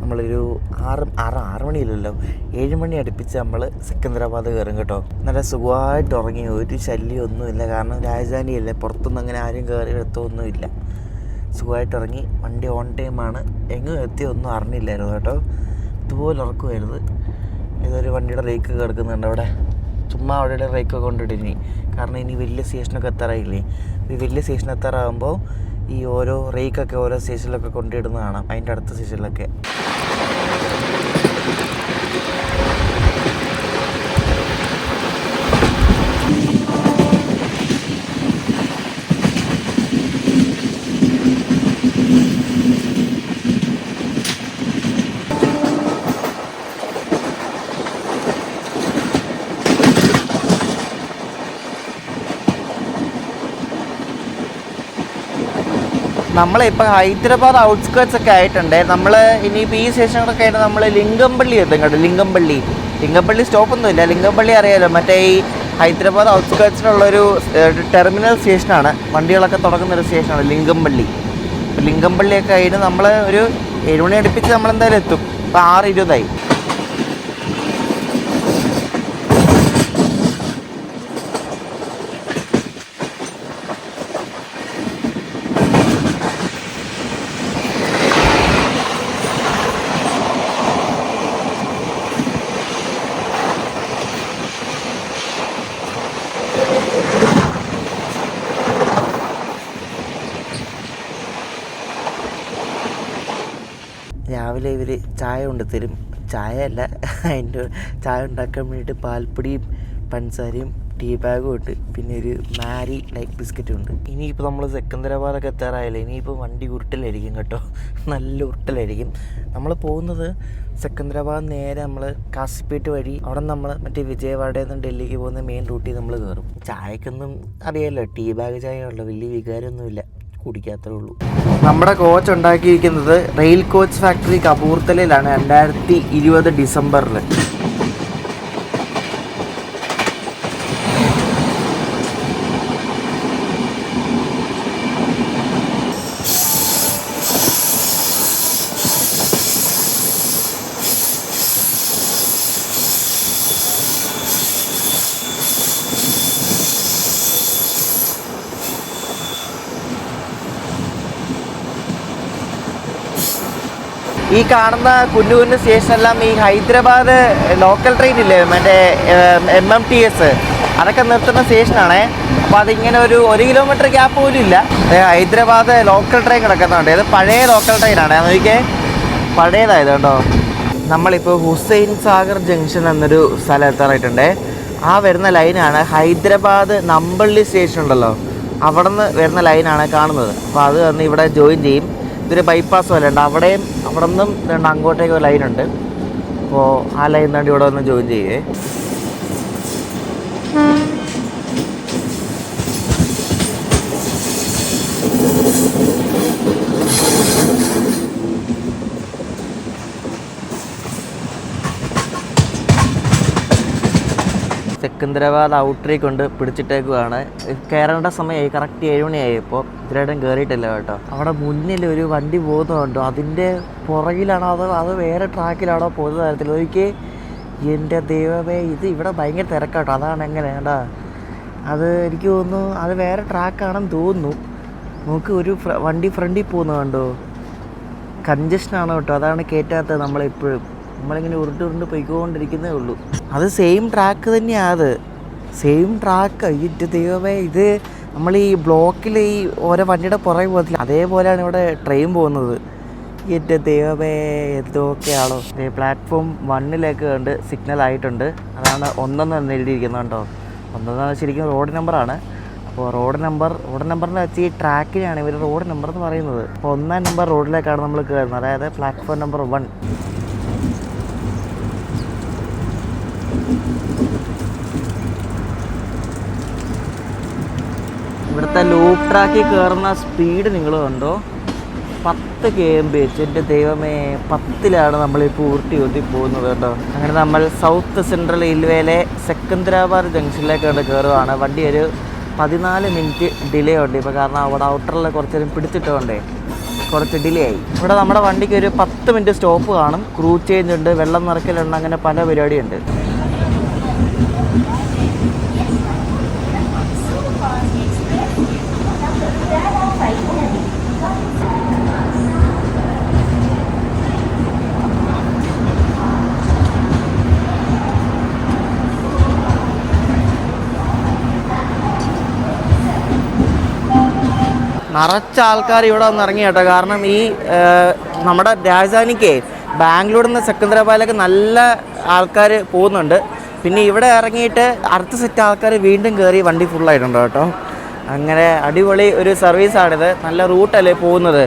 നമ്മളൊരു 6 മണിയില്ലല്ലോ, 7 മണി അടുപ്പിച്ച് നമ്മൾ സെക്കന്ദരാബാദ് കയറും കേട്ടോ. നല്ല സുഖമായിട്ട് ഉറങ്ങി, ഒരു ശല്യമൊന്നുമില്ല. കാരണം രാജധാനിയല്ലേ, പുറത്തൊന്നും അങ്ങനെ ആരും കയറി എടുത്തൊന്നുമില്ല. സുഖമായിട്ട് ഇറങ്ങി. വണ്ടി ഓൺ ടൈമാണ്. എങ്ങും എത്തിയൊന്നും അറിഞ്ഞില്ലായിരുന്നു കേട്ടോ. ഇതുപോലെ ഉറക്കുമായിരുന്നു. ഇതൊരു വണ്ടിയുടെ റേക്ക് കിടക്കുന്നുണ്ട് അവിടെ. ചുമ്മാ അവിടെ റേക്കൊക്കെ കൊണ്ടിട്ട് ഇനി, കാരണം ഇനി വലിയ സ്റ്റേഷനൊക്കെ എത്താറായില്ലേ. ഈ വലിയ സ്റ്റേഷൻ എത്താറാകുമ്പോൾ ഈ ഓരോ റേക്കൊക്കെ ഓരോ സ്റ്റേഷനിലൊക്കെ കൊണ്ടിടുന്ന കാണാം, അതിൻ്റെ അടുത്ത സ്റ്റേഷനിലൊക്കെ. നമ്മളിപ്പോൾ ഹൈദരാബാദ് ഔട്ട്സ്കേർട്സ് ഒക്കെ ആയിട്ടുണ്ട്. നമ്മൾ ഇനിയിപ്പോൾ ഈ സ്റ്റേഷനൊക്കെ ആയിട്ട് നമ്മൾ ലിംഗംപള്ളി എത്തും കേട്ടോ. ലിംഗംപള്ളി സ്റ്റോപ്പൊന്നുമില്ല. ലിംഗംപള്ളി അറിയാലോ, മറ്റേ ഈ ഹൈദരാബാദ് ഔട്ട്സ്കേർട്സിലുള്ളൊരു ടെർമിനൽ സ്റ്റേഷനാണ്. വണ്ടികളൊക്കെ തുടങ്ങുന്നൊരു സ്റ്റേഷനാണ് ലിംഗംപള്ളിയൊക്കെ ആയിട്ട് നമ്മൾ ഒരു 7 മണി അടുപ്പിച്ച് നമ്മളെന്തായാലും എത്തും. ഇപ്പോൾ 6:20. രാവിലെ ഇവർ ചായ കൊണ്ടുതരും. ചായ അല്ല, അതിൻ്റെ ചായ ഉണ്ടാക്കാൻ വേണ്ടിയിട്ട് പാൽപ്പൊടിയും പഞ്ചസാരയും ടീ ബാഗും ഉണ്ട്, പിന്നെ ഒരു മാരി ലൈക്ക് ബിസ്ക്കറ്റും ഉണ്ട്. ഇനിയിപ്പോൾ നമ്മൾ സെക്കന്ദരാബാദൊക്കെ എത്താറായില്ല. ഇനിയിപ്പോൾ വണ്ടി ഉരുട്ടലായിരിക്കും കേട്ടോ, നല്ല ഉരുട്ടലായിരിക്കും. നമ്മൾ പോകുന്നത് സെക്കന്ദരാബാദ് നേരെ നമ്മൾ കാസിപ്പേട്ട് വഴി അവിടെ നമ്മൾ മറ്റേ വിജയവാഡയിൽ നിന്ന് ഡൽഹിക്ക് പോകുന്ന മെയിൻ റൂട്ടിൽ നമ്മൾ കയറും. ചായക്കൊന്നും അറിയാമല്ലോ, ടീ ബാഗ് ചായ ഉള്ളു, വലിയ വികാരമൊന്നുമില്ല, കുടിക്കാത്തേ ഉള്ളൂ. നമ്മുടെ കോച്ച് ഉണ്ടാക്കിയിരിക്കുന്നത് റെയിൽ കോച്ച് ഫാക്ടറി കപൂർത്തലയിലാണ് 2020 ഡിസംബറിൽ. ഈ കാണുന്ന കുഞ്ഞു കുഞ്ഞു സ്റ്റേഷനെല്ലാം ഈ ഹൈദരാബാദ് ലോക്കൽ ട്രെയിൻ ഇല്ലേ, മറ്റേ MMTS, അതൊക്കെ നിർത്തുന്ന സ്റ്റേഷനാണേ. അപ്പോൾ അതിങ്ങനെ ഒരു 1 കിലോമീറ്റർ ഗ്യാപ്പ് പോലും ഇല്ല. ഹൈദരാബാദ് ലോക്കൽ ട്രെയിൻ കിടക്കുന്നുണ്ട്. ഇത് പഴയ ലോക്കൽ ട്രെയിനാണ്, അതൊക്കെ പഴയതായത് കേട്ടോ. നമ്മളിപ്പോൾ ഹുസൈൻ സാഗർ ജംഗ്ഷൻ എന്നൊരു സ്ഥലം എത്താറായിട്ടുണ്ട്. ആ വരുന്ന ലൈനാണ് ഹൈദരാബാദ് നമ്പള്ളി സ്റ്റേഷൻ ഉണ്ടല്ലോ, അവിടെ നിന്ന് വരുന്ന ലൈനാണ് കാണുന്നത്. അപ്പോൾ അത് വന്ന് ഇവിടെ ജോയിൻ ചെയ്യും. ഇതൊരു ബൈപ്പാസ് പോലെ ഉണ്ട്, അവിടെ നിന്നും അങ്ങോട്ടേക്ക് ഒരു ലൈനുണ്ട്. അപ്പോൾ ആ ലൈൻ തന്നെ ഇവിടെ വന്ന് ജോയിൻ ചെയ്യേ. സെക്കന്ദരാബാദ് ഔട്ടറി കൊണ്ട് പിടിച്ചിട്ടേക്കുവാണ്. കയറേണ്ട സമയമായി, കറക്റ്റ് 7 മണിയായി. ഇപ്പോൾ ഇതിലായിട്ടും കയറിയിട്ടില്ല കേട്ടോ. അവിടെ മുന്നിൽ ഒരു വണ്ടി പോകുന്നുണ്ടോ, അതിൻ്റെ പുറകിലാണോ അത് വേറെ ട്രാക്കിലാണോ പോകുന്ന തരത്തിൽ നോക്കി. എൻ്റെ ദൈവമേ, ഇത് ഇവിടെ ഭയങ്കര തിരക്കാട്ടോ. അതാണ് എങ്ങനെ കേട്ടാ, അത് എനിക്ക് തോന്നുന്നു അത് വേറെ ട്രാക്കാണെന്ന് തോന്നുന്നു. നമുക്ക് ഒരു വണ്ടി ഫ്രണ്ടിൽ പോകുന്നത് കണ്ടോ, കൺജഷനാണ് കേട്ടോ. അതാണ് കയറ്റാത്തത്. നമ്മളിങ്ങനെ ഉരുണ്ട് പോയിക്കൊണ്ടിരിക്കുന്നേ ഉള്ളൂ. അത് സെയിം ട്രാക്ക് തന്നെയാണ്, അത് സെയിം ട്രാക്ക്. ഇതിൻ്റെ ദൈവമേ, ഇത് നമ്മൾ ഈ ബ്ലോക്കിൽ ഈ ഓരോ വണ്ടിയുടെ പുറകെ പോകത്തില്ല, അതേപോലെയാണ് ഇവിടെ ട്രെയിൻ പോകുന്നത്. എൻ്റെ ദൈവമേ, എന്തൊക്കെയാണോ. പ്ലാറ്റ്ഫോം 1 കണ്ട് സിഗ്നൽ ആയിട്ടുണ്ട്. അതാണ് 1 എഴുതിയിരിക്കുന്നത് കേട്ടോ. 1 ശരിക്കും റോഡ് നമ്പറാണ്. അപ്പോൾ റോഡ് നമ്പർ എന്ന് വെച്ചാൽ ഈ ട്രാക്കിനാണ് ഇവർ റോഡ് നമ്പർ എന്ന് പറയുന്നത്. അപ്പോൾ 1 നമ്പർ റോഡിലേക്കാണ് നമ്മൾ കയറുന്നത്, അതായത് പ്ലാറ്റ്ഫോം നമ്പർ 1. ഇവിടുത്തെ ലൂപ്പ് ട്രാക്കിൽ കയറുന്ന സ്പീഡ് നിങ്ങൾ കണ്ടോ, 10 kmph. എൻ്റെ ദൈവമേ, 10ലാണ് നമ്മളിപ്പോൾ ഊട്ടി പോകുന്നത് കേട്ടോ. അങ്ങനെ നമ്മൾ സൗത്ത് സെൻട്രൽ റെയിൽവേയിലെ സെക്കന്ദരാബാദ് ജംഗ്ഷനിലേക്കാണ് കയറുകയാണ്. വണ്ടി ഒരു 14 മിനിറ്റ് ഡിലേ ഉണ്ട് ഇപ്പോൾ, കാരണം അവിടെ ഔട്ടറിൽ കുറച്ച് നേരം പിടിച്ചിട്ടുകൊണ്ടേ കുറച്ച് ഡിലേ ആയി. ഇവിടെ നമ്മുടെ വണ്ടിക്ക് ഒരു 10 മിനിറ്റ് സ്റ്റോപ്പ് കാണും. ക്രൂ ചേഞ്ച് ഉണ്ട്, വെള്ളം നിറയ്ക്കലുണ്ട്, അങ്ങനെ പല പരിപാടിയുണ്ട്. നിറച്ച ആൾക്കാർ ഇവിടെ വന്ന് ഇറങ്ങി കേട്ടോ. കാരണം ഈ നമ്മുടെ രാജധാനിക്ക് ബാംഗ്ലൂരിൽ നിന്ന് സെക്കന്ദരാബാദിലേക്ക് നല്ല ആൾക്കാർ പോകുന്നുണ്ട്. പിന്നെ ഇവിടെ ഇറങ്ങിയിട്ട് അടുത്ത സെറ്റ് ആൾക്കാർ വീണ്ടും കയറി വണ്ടി ഫുള്ളായിട്ടുണ്ട് കേട്ടോ. അങ്ങനെ അടിപൊളി ഒരു സർവീസാണിത്. നല്ല റൂട്ടല്ലേ പോകുന്നത്,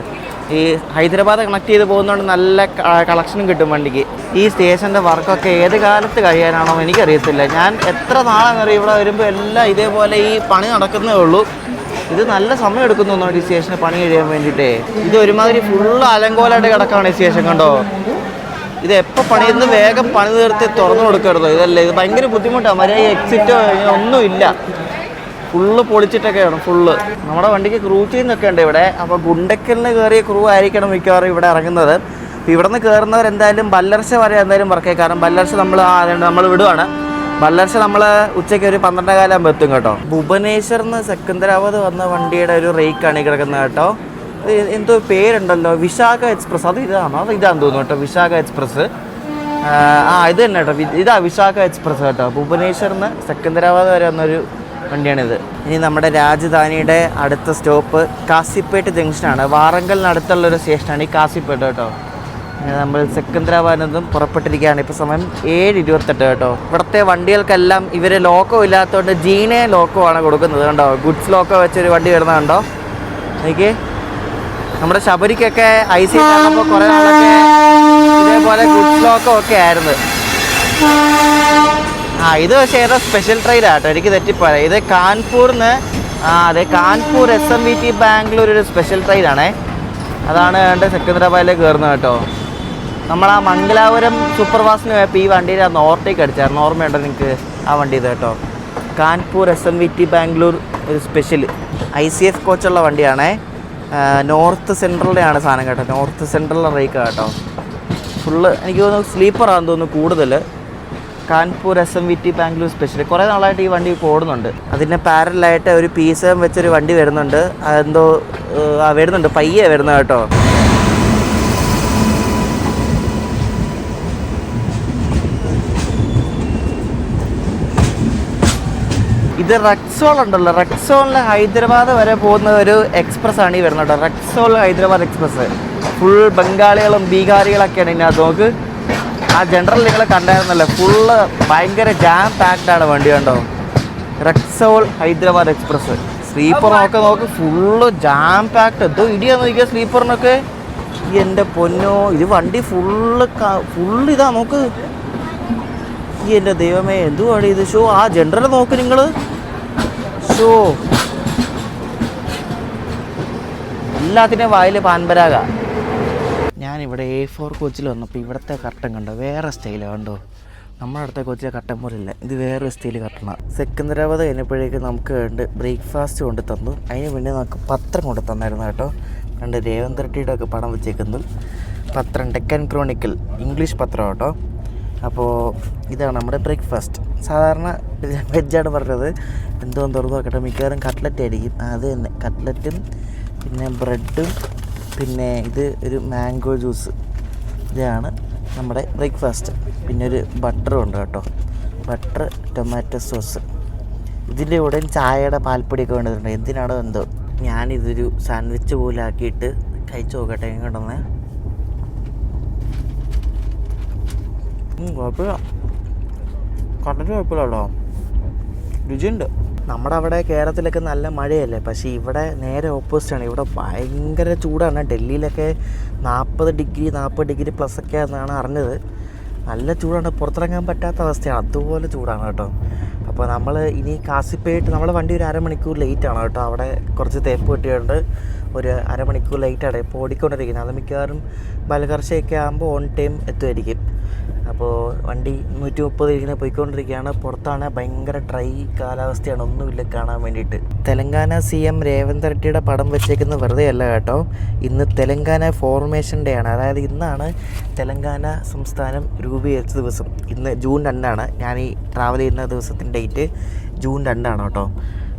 ഈ ഹൈദരാബാദ് കണക്ട് ചെയ്ത് പോകുന്നതുകൊണ്ട് നല്ല കളക്ഷനും കിട്ടും വണ്ടിക്ക്. ഈ സ്റ്റേഷൻ്റെ വർക്കൊക്കെ ഏത് കാലത്ത് കഴിയാനാണോ എനിക്കറിയത്തില്ല. ഞാൻ എത്ര നാളെന്നറിയാം ഇവിടെ വരുമ്പോൾ എല്ലാം ഇതേപോലെ ഈ പണി നടക്കുന്നേ ഉള്ളൂ. ഇത് നല്ല സമയം എടുക്കുന്നു ഈ സ്റ്റേഷന് പണി കഴിയാൻ വേണ്ടിയിട്ടേ. ഇത് ഒരുമാതിരി ഫുള്ള് അലങ്കോലായിട്ട് കിടക്കുകയാണ് ഈ സ്റ്റേഷൻ കണ്ടോ. ഇത് എപ്പോൾ പണിയുന്ന വേഗം പണി തീർത്ത് തുറന്നു കൊടുക്കരുതോ, ഇതല്ലേ. ഇത് ഭയങ്കര ബുദ്ധിമുട്ടാണ്. മര്യാദ എക്സിറ്റോ ഒന്നുമില്ല, ഫുള്ള് പൊളിച്ചിട്ടൊക്കെയാണ് ഫുള്ള്. നമ്മുടെ വണ്ടിക്ക് ക്രൂ ചെയ്യുന്നൊക്കെ ഉണ്ട് ഇവിടെ. അപ്പോൾ ഗുണ്ടക്കലിന് കയറിയ ക്രൂ ആയിരിക്കണം മിക്കവാറും ഇവിടെ ഇറങ്ങുന്നത്. അപ്പോൾ ഇവിടെ നിന്ന് കയറുന്നവർ എന്തായാലും ബല്ലർശ വരെ എന്തായാലും വർക്ക് ചെയ്യും. കാരണം ബല്ലർശ നമ്മൾ വിടുവാണ്. ബല്ലർശ നമ്മൾ ഉച്ചയ്ക്ക് ഒരു 12:15 എത്തും കേട്ടോ. ഭുവനേശ്വറിൽ നിന്ന് സെക്കന്ദരാബാദ് വന്ന വണ്ടിയുടെ ഒരു റേക്കാണ് ഈ കിടക്കുന്നത് കേട്ടോ. എന്തോ പേരുണ്ടല്ലോ, വിശാഖ എക്സ്പ്രസ്. ഇതാണെന്ന് തോന്നുന്നു കേട്ടോ, വിശാഖ എക്സ്പ്രസ്. ഇത് തന്നെ കേട്ടോ, ഇതാ വിശാഖ എക്സ്പ്രസ് കേട്ടോ. ഭുവനേശ്വറിൽ നിന്ന് സെക്കന്ദരാബാദ് വരെ വന്നൊരു വണ്ടിയാണിത്. ഇനി നമ്മുടെ രാജധാനിയുടെ അടുത്ത സ്റ്റോപ്പ് കാസിപ്പേട്ട് ജംഗ്ഷനാണ്. വാറങ്കലിനടുത്തുള്ളൊരു സ്റ്റേഷനാണ് ഈ കാസിപ്പേട്ട് കേട്ടോ. നമ്മൾ സെക്കന്ദരാബാദിൽ നിന്നും പുറപ്പെട്ടിരിക്കുകയാണ്. ഇപ്പോൾ സമയം 7:28 കേട്ടോ. ഇവിടുത്തെ വണ്ടികൾക്കെല്ലാം ഇവർ ലോക്കോ ഇല്ലാത്തതുകൊണ്ട് ജീനെ ലോക്കോ ആണ് കൊടുക്കുന്നത് കണ്ടോ. ഗുഡ്സ് ലോക്കോ വെച്ചൊരു വണ്ടി വരുന്നത് കണ്ടോ. എനിക്ക് നമ്മുടെ ശബരിക്കൊക്കെ IC കാണുമ്പോൾ കുറേ നാളൊക്കെ ഇതേപോലെ ഗുഡ്സ് ലോക്കോ ഒക്കെ ആയിരുന്നു. ഇത് പക്ഷേ ഏതാ സ്പെഷ്യൽ ട്രെയിനാട്ടോ, എനിക്ക് തെറ്റിപ്പോയാൽ. ഇത് കാൺപൂരിന്ന് അതെ, കാൺപൂർ SMVT ബാംഗ്ലൂർ ഒരു സ്പെഷ്യൽ ട്രെയിനാണേ. അതാണ് കണ്ട് സെക്കന്ദരാബാദിലേക്ക് കയറുന്നത് കേട്ടോ. നമ്മൾ ആ മംഗലാപുരം സൂപ്പർ ഫാസ്റ്റിന് പോയപ്പോൾ ഈ വണ്ടിയിൽ ഓവർടേക്ക് അടിച്ചായിരുന്നു, ഓർമ്മയുണ്ടോ നിങ്ങൾക്ക് ആ വണ്ടി? ഇത് കേട്ടോ, കാൺപൂർ SMVT ബാംഗ്ലൂർ ഒരു സ്പെഷ്യൽ ICF കോച്ചുള്ള വണ്ടിയാണേ. നോർത്ത് സെൻട്രലിൻ്റെ ആണ് സാധനം കേട്ടോ, നോർത്ത് സെൻട്രലിലെ റേക്കാണ് കേട്ടോ. ഫുള്ള് എനിക്ക് തോന്നുന്നു സ്ലീപ്പറാണെന്ന് തോന്നുന്നു കൂടുതൽ. കാൺപൂർ SMVT ബാംഗ്ലൂർ സ്പെഷ്യൽ കുറേ നാളായിട്ട് ഈ വണ്ടി ഇപ്പോൾ ഓടുന്നുണ്ട്. അതിൻ്റെ പാരലായിട്ട് ഒരു P7 വെച്ചൊരു വണ്ടി വരുന്നുണ്ട്, അതെന്തോ വരുന്നുണ്ട്, പയ്യെ വരുന്നത് കേട്ടോ. ഇത് റക്സോൾ ഉണ്ടല്ലോ, റക്സോളിൽ ഹൈദരാബാദ് വരെ പോകുന്ന ഒരു എക്സ്പ്രസ് ആണ് ഈ വരുന്നത് കേട്ടോ. റക്സോൾ ഹൈദരാബാദ് എക്സ്പ്രസ് ഫുൾ ബംഗാളികളും ബീഹാരികളൊക്കെയാണ് ഇതിനകത്ത്. നോക്ക്, ആ ജനറൽ നിങ്ങൾ കണ്ടായിരുന്നല്ലോ, ഫുള്ള് ഭയങ്കര ജാം പാക്ഡാണ് വണ്ടി കണ്ടോ. റക്സോൾ ഹൈദരാബാദ് എക്സ്പ്രസ് സ്ലീപ്പറിനൊക്കെ നോക്ക്, ഫുള്ള് ജാം പാക്ഡ്. എന്തോ ഇടിയാന്ന് നോക്കിയാൽ സ്ലീപ്പറിനൊക്കെ. എൻ്റെ പൊന്നോ, ഇത് വണ്ടി ഫുള്ള് ഇതാ നോക്ക്. എൻ്റെ ദൈവമേ, എന്തുവാണ് ഇത്? ഷോ ആ ജനറൽ നോക്ക് നിങ്ങൾ. ഷോ എല്ലാത്തിൻ്റെയും വായിൽ പാൻപരാഗ. ഞാനിവിടെ A4 കോച്ചിൽ വന്നപ്പോൾ ഇവിടുത്തെ കർട്ടൻ കണ്ടോ, വേറെ സ്റ്റൈലാണ് കണ്ടോ. നമ്മുടെ അടുത്ത കോച്ചിലെ കർട്ടൻ പോലില്ല, ഇത് വേറെ സ്റ്റൈൽ കർട്ടനാണ്. സെക്കന്ദരാബാദ് കഴിഞ്ഞപ്പോഴേക്കും നമുക്ക് കണ്ട് ബ്രേക്ക്ഫാസ്റ്റ് കൊണ്ട് തന്നു. അതിന് വേണ്ടി നമുക്ക് പത്രം കൊണ്ട് തന്നായിരുന്നു കേട്ടോ. കണ്ട് രേവന്ത് റെഡ്ഡിയുടെ ഒക്കെ പടം വെച്ചേക്കുന്നു. പത്രം ഡെക്കൻ ക്രോണിക്കൽ, ഇംഗ്ലീഷ് പത്രം കേട്ടോ. അപ്പോൾ ഇതാണ് നമ്മുടെ ബ്രേക്ക്ഫാസ്റ്റ്. സാധാരണ വെജാണ് പറഞ്ഞത്, എന്തോന്ന് തുറന്നു നോക്കട്ടെ, മിക്കവാറും കട്ട്ലറ്റ് ആയിരിക്കും. അത് തന്നെ കട്ട്ലറ്റും പിന്നെ ബ്രെഡും പിന്നെ ഇത് ഒരു മാംഗോ ജ്യൂസ്. ഇതാണ് നമ്മുടെ ബ്രേക്ക്ഫാസ്റ്റ്. പിന്നെ ഒരു ബട്ടറും ഉണ്ട് കേട്ടോ, ബട്ടർ ടൊമാറ്റോ സോസ്. ഇതിൻ്റെ കൂടെ ചായയുടെ പാൽപ്പൊടിയൊക്കെ വേണ്ടതുണ്ട്, എന്തിനാണോ എന്തോ. ഞാനിതൊരു സാൻഡ്വിച്ച് പോലെ ആക്കിയിട്ട് കഴിച്ചു നോക്കട്ടെ എങ്ങോട്ടൊന്ന്. കുഴപ്പമില്ല, കണ്ടിട്ട് കുഴപ്പമില്ലല്ലോ, രുചിയുണ്ട്. നമ്മുടെ അവിടെ കേരളത്തിലൊക്കെ നല്ല മഴയല്ലേ, പക്ഷേ ഇവിടെ നേരെ ഓപ്പോസിറ്റാണ്. ഇവിടെ ഭയങ്കര ചൂടാണ്. ഡൽഹിയിലൊക്കെ 40 ഡിഗ്രി പ്ലസ് ഒക്കെ എന്നാണ് അറിഞ്ഞത്. നല്ല ചൂടാണ്, പുറത്തിറങ്ങാൻ പറ്റാത്ത അവസ്ഥയാണ്, അതുപോലെ ചൂടാണ് കേട്ടോ. അപ്പോൾ നമ്മൾ ഇനി കാസിപ്പേട്ട്, നമ്മളെ വണ്ടി ഒരു അരമണിക്കൂർ ലേറ്റാണ് കേട്ടോ. അവിടെ കുറച്ച് തേപ്പ് കിട്ടിയുണ്ട്, ഒരു അരമണിക്കൂർ ലേറ്റാണ് ഇപ്പോൾ ഓടിക്കൊണ്ടിരിക്കുന്നത്. അത് മിക്കവാറും ബലകർഷയൊക്കെ ആകുമ്പോൾ ഓൺ ടൈം എത്തുമായിരിക്കും. അപ്പോൾ വണ്ടി 130 ഇങ്ങനെ പോയിക്കൊണ്ടിരിക്കുകയാണ്. പുറത്താണ് ഭയങ്കര ഡ്രൈ കാലാവസ്ഥയാണ്, ഒന്നുമില്ല കാണാൻ വേണ്ടിയിട്ട്. തെലങ്കാന CM രേവന്ത് റെഡ്ഡിയുടെ പടം വെച്ചേക്കുന്ന വെറുതെ അല്ല കേട്ടോ. ഇന്ന് തെലങ്കാന ഫോർമേഷൻ ഡേ ആണ്, അതായത് ഇന്നാണ് തെലങ്കാന സംസ്ഥാനം രൂപീകരിച്ച ദിവസം. ഇന്ന് ജൂൺ 2 ഞാൻ ഈ ട്രാവൽ ചെയ്യുന്ന ദിവസത്തിൻ്റെ ഡേറ്റ് ജൂൺ 2 കേട്ടോ.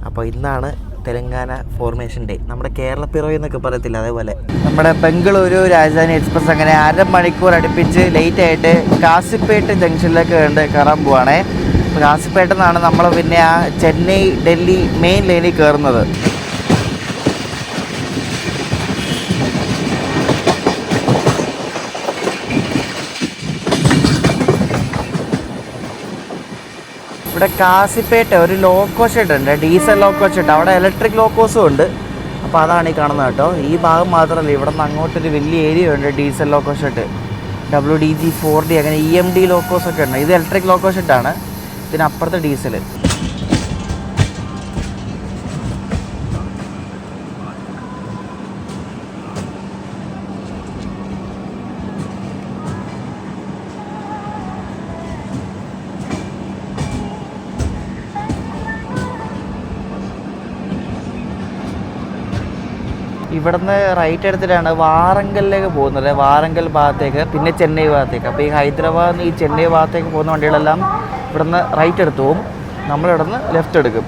അപ്പോൾ ഇന്നാണ് തെലങ്കാന ഫോർമേഷൻ ഡേ. നമ്മുടെ കേരള പിറവി എന്നൊക്കെ പറയത്തില്ല, അതേപോലെ നമ്മുടെ ബംഗളൂരു രാജധാനി എക്സ്പ്രസ് അങ്ങനെ അരമണിക്കൂർ അടുപ്പിച്ച് ലേറ്റായിട്ട് കാസിപ്പേട്ട് ജംഗ്ഷനിലേക്ക് കയറാൻ പോവാണേ. അപ്പോൾ കാസിപ്പേട്ടിൽ നിന്നാണ് നമ്മൾ പിന്നെ ആ ചെന്നൈ ഡൽഹി മെയിൻ ലൈനിൽ കയറുന്നത്. ഇവിടെ കാസിപ്പേട്ട ഒരു ലോക്കോ ഷെഡ് ഉണ്ട്, ഡീസൽ ലോക്കോ ഷെഡ്. അവിടെ ഇലക്ട്രിക് ലോക്കോസും ഉണ്ട്. അപ്പോൾ അതാണ് ഈ കാണുന്നത് കേട്ടോ. ഈ ഭാഗം മാത്രമല്ല, ഇവിടെ നിന്ന് അങ്ങോട്ടൊരു വലിയ ഏരിയ ഉണ്ട് diesel loco shed. WDG 4D അങ്ങനെ EMD ലോക്കോസൊക്കെ ഉണ്ട്. ഇത് ഇലക്ട്രിക് ലോക്കോ ഷെഡാണ്, ഇതിനപ്പുറത്ത് ഡീസൽ. ഇവിടുന്ന് റൈറ്റ് എടുത്തിട്ടാണ് വാറങ്കലിലേക്ക് പോകുന്നത്, വാറങ്കൽ ഭാഗത്തേക്ക്, പിന്നെ ചെന്നൈ ഭാഗത്തേക്ക്. അപ്പോൾ ഈ ഹൈദരാബാദിൽ നിന്ന് ഈ ചെന്നൈ ഭാഗത്തേക്ക് പോകുന്ന വണ്ടികളെല്ലാം ഇവിടുന്ന് റൈറ്റ് എടുത്ത് പോകും, നമ്മളിവിടുന്ന് ലെഫ്റ്റ് എടുക്കും.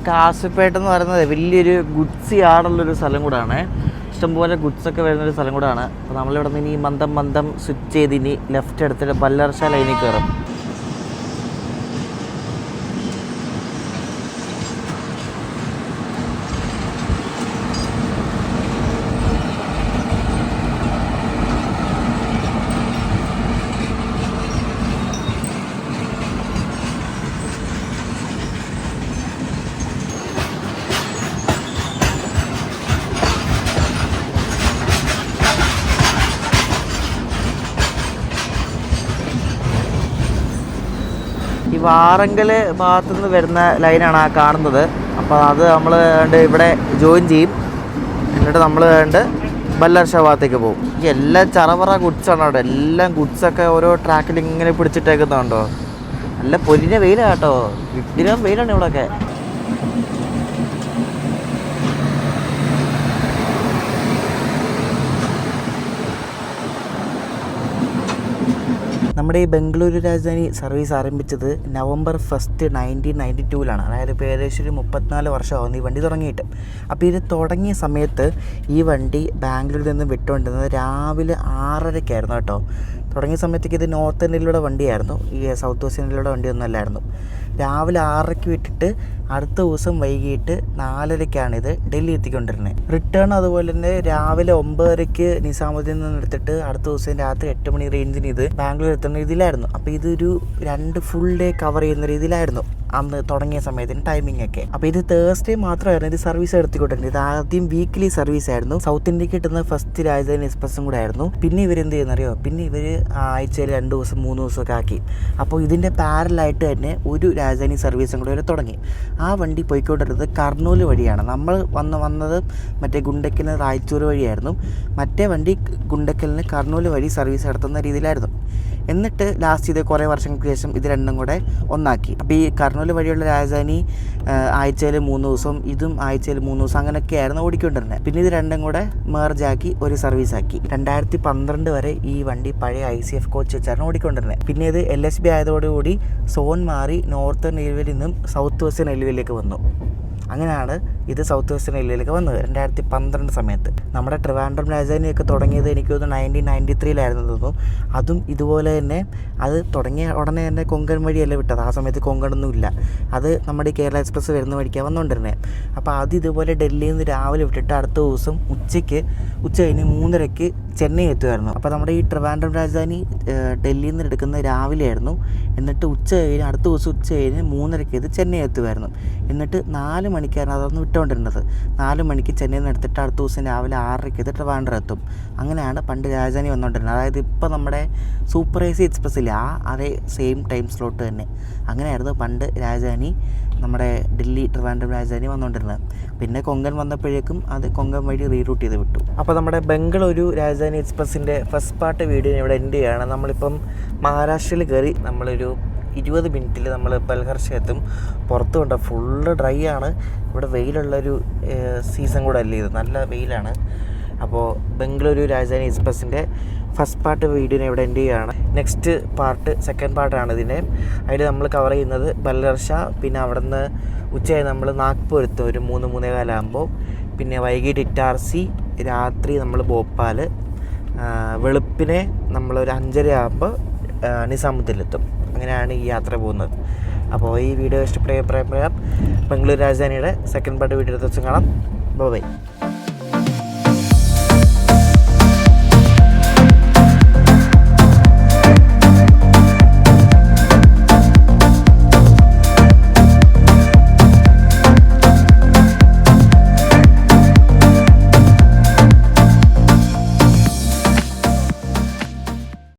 കാസിപ്പേട്ട് എന്ന് പറയുന്നത് വലിയൊരു ഗുഡ്സ് യാർഡുള്ളൊരു സ്ഥലം കൂടാണ്. ഇഷ്ടംപോലെ ഗുഡ്സൊക്കെ വരുന്നൊരു സ്ഥലം കൂടാണ്. അപ്പോൾ നമ്മളിവിടെ നിന്ന് ഇനി മന്ദം സ്വിച്ച് ചെയ്ത് ഇനി ലെഫ്റ്റ് എടുത്തിട്ട് ബല്ലർഷ ലൈനിൽ കയറും. വാറങ്കൽ ഭാഗത്തുനിന്ന് വരുന്ന ലൈനാണ് ആ കാണുന്നത്. അപ്പോൾ അത് നമ്മൾ ഇവിടെ ജോയിൻ ചെയ്യും. എന്നിട്ട് നമ്മൾ ബല്ലർഷ ഭാഗത്തേക്ക് പോകും. എല്ലാം ചറവറ ഗുഡ്സാണ് അവിടെ. എല്ലാം ഗുഡ്സൊക്കെ ഓരോ ട്രാക്കിൽ ഇങ്ങനെ പിടിച്ചിട്ടേക്കുന്നുണ്ടോ. നല്ല പൊരിഞ്ഞ വെയിലാണ് കേട്ടോ. ഇത്തിരി വെയിലാണ് ഇവിടെയൊക്കെ. നമ്മുടെ ഈ ബംഗളൂരു രാജധാനി സർവീസ് ആരംഭിച്ചത് November 1, 1992 അതായത് ഇപ്പോൾ ഏകദേശം ഒരു 34 വർഷമാകുന്നു ഈ വണ്ടി തുടങ്ങിയിട്ട്. അപ്പോൾ ഇത് തുടങ്ങിയ സമയത്ത് ഈ വണ്ടി ബാംഗ്ലൂരിൽ നിന്ന് വിട്ടുകൊണ്ടിരുന്നത് രാവിലെ 6:30 കേട്ടോ. തുടങ്ങിയ സമയത്തേക്ക് ഇത് നോർത്ത് ഇന്ത്യയിലൂടെ വണ്ടിയായിരുന്നു, ഈ സൗത്ത് വെസ്റ്റ് ഇന്ത്യയിലൂടെ വണ്ടിയൊന്നും അല്ലായിരുന്നു. രാവിലെ 6:30 വിട്ടിട്ട് അടുത്ത ദിവസം വൈകിട്ട് 4:30 ഇത് ഡൽഹി എത്തിക്കൊണ്ടിരുന്നത്. റിട്ടേൺ അതുപോലെ തന്നെ രാവിലെ 9:30 നിസാമുദ്ദീനിൽ നിന്ന് എടുത്തിട്ട് അടുത്ത ദിവസം രാത്രി 8 മണി റേഞ്ചിന് ഇത് ബാംഗ്ലൂർ എത്തുന്ന രീതിയിലായിരുന്നു. അപ്പോൾ ഇതൊരു 2 ഫുൾ ഡേ കവർ ചെയ്യുന്ന രീതിയിലായിരുന്നു അന്ന് തുടങ്ങിയ സമയത്തിന് ടൈമിംഗ് ഒക്കെ. അപ്പോൾ ഇത് തേഴ്സ്ഡേ മാത്രമായിരുന്നു ഇത് സർവീസ് എടുത്തിക്കൊണ്ടിരുന്നത്. ഇത് ആദ്യം വീക്ക്ലി സർവീസ് ആയിരുന്നു. സൗത്ത് ഇന്ത്യക്ക് കിട്ടുന്ന ഫസ്റ്റ് രാജധാനി എക്സ്പ്രസും കൂടെ ആയിരുന്നു. പിന്നെ ഇവരെന്ത് ചെയ്യുന്നറിയോ, പിന്നെ ഇവർ ആഴ്ചയിൽ 2 ദിവസം 3 ദിവസമൊക്കെ ആക്കി. അപ്പോൾ ഇതിൻ്റെ പാരലായിട്ട് തന്നെ ഒരു രാജധാനി സർവീസും കൂടെ വരെ തുടങ്ങി. ആ വണ്ടി പോയിക്കൊണ്ടിരുന്നത് കർണൂൽ വഴിയാണ്. നമ്മൾ വന്നത് മറ്റേ ഗുണ്ടക്കലിന് റായ്ചൂർ വഴിയായിരുന്നു. മറ്റേ വണ്ടി ഗുണ്ടക്കലിന് കർണൂൽ വഴി സർവീസ് നടത്തുന്ന രീതിയിലായിരുന്നു. എന്നിട്ട് ലാസ്റ്റ് ഇത് കുറേ വർഷങ്ങൾക്ക് ശേഷം ഇത് രണ്ടും കൂടെ ഒന്നാക്കി. അപ്പോൾ ഈ കർണൂൽ വഴിയുള്ള രാജധാനി ആഴ്ചയിൽ 3 ദിവസം, ഇതും ആഴ്ചയിൽ 3 ദിവസം, അങ്ങനെയൊക്കെ ആയിരുന്നു ഓടിക്കൊണ്ടിരുന്നത്. പിന്നെ ഇത് രണ്ടും കൂടെ മെർജാക്കി ഒരു സർവീസാക്കി. 2012 വരെ ഈ വണ്ടി പഴയ ICF കോച്ച് വെച്ചായിരുന്നു ഓടിക്കൊണ്ടിരുന്നത്. പിന്നെ ഇത് LSB ആയതോടുകൂടി സോൺ മാറി നോർത്തേൺ റെയിൽവേയിൽ നിന്നും സൗത്ത് വെസ്റ്റേൺ റെയിൽവേയിലേക്ക് വന്നു. അങ്ങനെയാണ് ഇത് സൗത്ത് വെസ്റ്റേൺ റെയിൽവേയിലേക്ക് വന്നത് 2012 സമയത്ത്. നമ്മുടെ ട്രിവാൻഡ്രം രാജധാനിയൊക്കെ തുടങ്ങിയത് എനിക്ക് തോന്നുന്നു 1993 തോന്നുന്നു. അതും ഇതുപോലെ തന്നെ അത് തുടങ്ങിയ ഉടനെ തന്നെ കൊങ്കൺ വഴിയല്ല വിട്ടത്. ആ സമയത്ത് കൊങ്കണൊന്നും ഇല്ല. അത് നമ്മുടെ കേരള എക്സ്പ്രസ് വരുന്ന വഴിക്കാണ് വന്നുകൊണ്ടിരുന്നത്. അപ്പോൾ അത് ഇതുപോലെ ഡൽഹിയിൽ നിന്ന് രാവിലെ വിട്ടിട്ട് അടുത്ത ദിവസം ഉച്ച കഴിഞ്ഞ് 3:30 ചെന്നൈ എത്തുമായിരുന്നു. അപ്പോൾ നമ്മുടെ ഈ ട്രിവാൻഡ്രം രാജധാനി ഡൽഹിയിൽ നിന്ന് എടുക്കുന്നത് രാവിലെ ആയിരുന്നു. എന്നിട്ട് അടുത്ത ദിവസം ഉച്ച കഴിഞ്ഞ് 3:30 ഇത് ചെന്നൈ എത്തുമായിരുന്നു. എന്നിട്ട് 4 മണിക്കായിരുന്നു അതൊന്ന് വിട്ടുകൊണ്ടിരുന്നത്. 4 മണിക്ക് ചെന്നൈയിൽ നിന്ന് എടുത്തിട്ട് അടുത്ത ദിവസം രാവിലെ 6:30 ഇത് ട്രിവാൻഡ്രം എത്തും. അങ്ങനെയാണ് പണ്ട് രാജധാനി വന്നുകൊണ്ടിരുന്നത്. അതായത് ഇപ്പോൾ നമ്മുടെ സൂപ്പർ AC എക്സ്പ്രസ്സില്ല അതേ സെയിം ടൈം സ്ലോട്ട് തന്നെ. അങ്ങനെയായിരുന്നു പണ്ട് രാജധാനി, നമ്മുടെ ഡൽഹി ട്രിവാൻഡ്രം രാജധാനി വന്നുകൊണ്ടിരുന്നത്. പിന്നെ കൊങ്കൺ വന്നപ്പോഴേക്കും അത് കൊങ്കൺ വഴി റീറൂട്ട് ചെയ്ത് വിട്ടു. അപ്പോൾ നമ്മുടെ ബംഗളൂരു രാജധാനി എക്സ്പ്രസ്സിൻ്റെ ഫസ്റ്റ് പാർട്ട് വീഡിയോ ഇവിടെ എൻഡ് ചെയ്യുകയാണ്. നമ്മളിപ്പം മഹാരാഷ്ട്രയിൽ കയറി നമ്മളൊരു 20 മിനിറ്റിൽ നമ്മൾ ബൽഹർഷ എത്തും. പുറത്ത് കൊണ്ട് ഫുള്ള് ഡ്രൈ ആണ്. ഇവിടെ വെയിലുള്ളൊരു സീസൺ കൂടെ അല്ലേ ഇത്, നല്ല വെയിലാണ്. അപ്പോൾ ബംഗളൂരു രാജധാനി എക്സ്പ്രസ്സിൻ്റെ ഫസ്റ്റ് പാർട്ട് വീഡിയോനെ ഇവിടെ എൻഡ് ചെയ്യുകയാണ്. നെക്സ്റ്റ് പാർട്ട് സെക്കൻഡ് പാർട്ടാണ് ഇതിൻ്റെ. അതിൽ നമ്മൾ കവർ ചെയ്യുന്നത് ബൽഹർഷ, പിന്നെ അവിടെ നിന്ന് ഉച്ചയായി നമ്മൾ നാഗ്പൂർ എത്തും ഒരു 3-3:15 ആകുമ്പോൾ. പിന്നെ വൈകിട്ട് ഇറ്റാർസി, രാത്രി നമ്മൾ ഭോപ്പാൽ, വെളുപ്പിനെ നമ്മളൊരു 5:30 ആകുമ്പോൾ നിസാമുദ്ദീനിലെത്തും. അങ്ങനെയാണ് ഈ യാത്ര പോകുന്നത്. അപ്പോൾ ഈ വീഡിയോ ഇഷ്ടപ്പെടുക ബംഗളൂരു രാജധാനിയുടെ സെക്കൻഡ് പാർട്ട് വീഡിയോ ദിവസം കാണാം. ബൈ.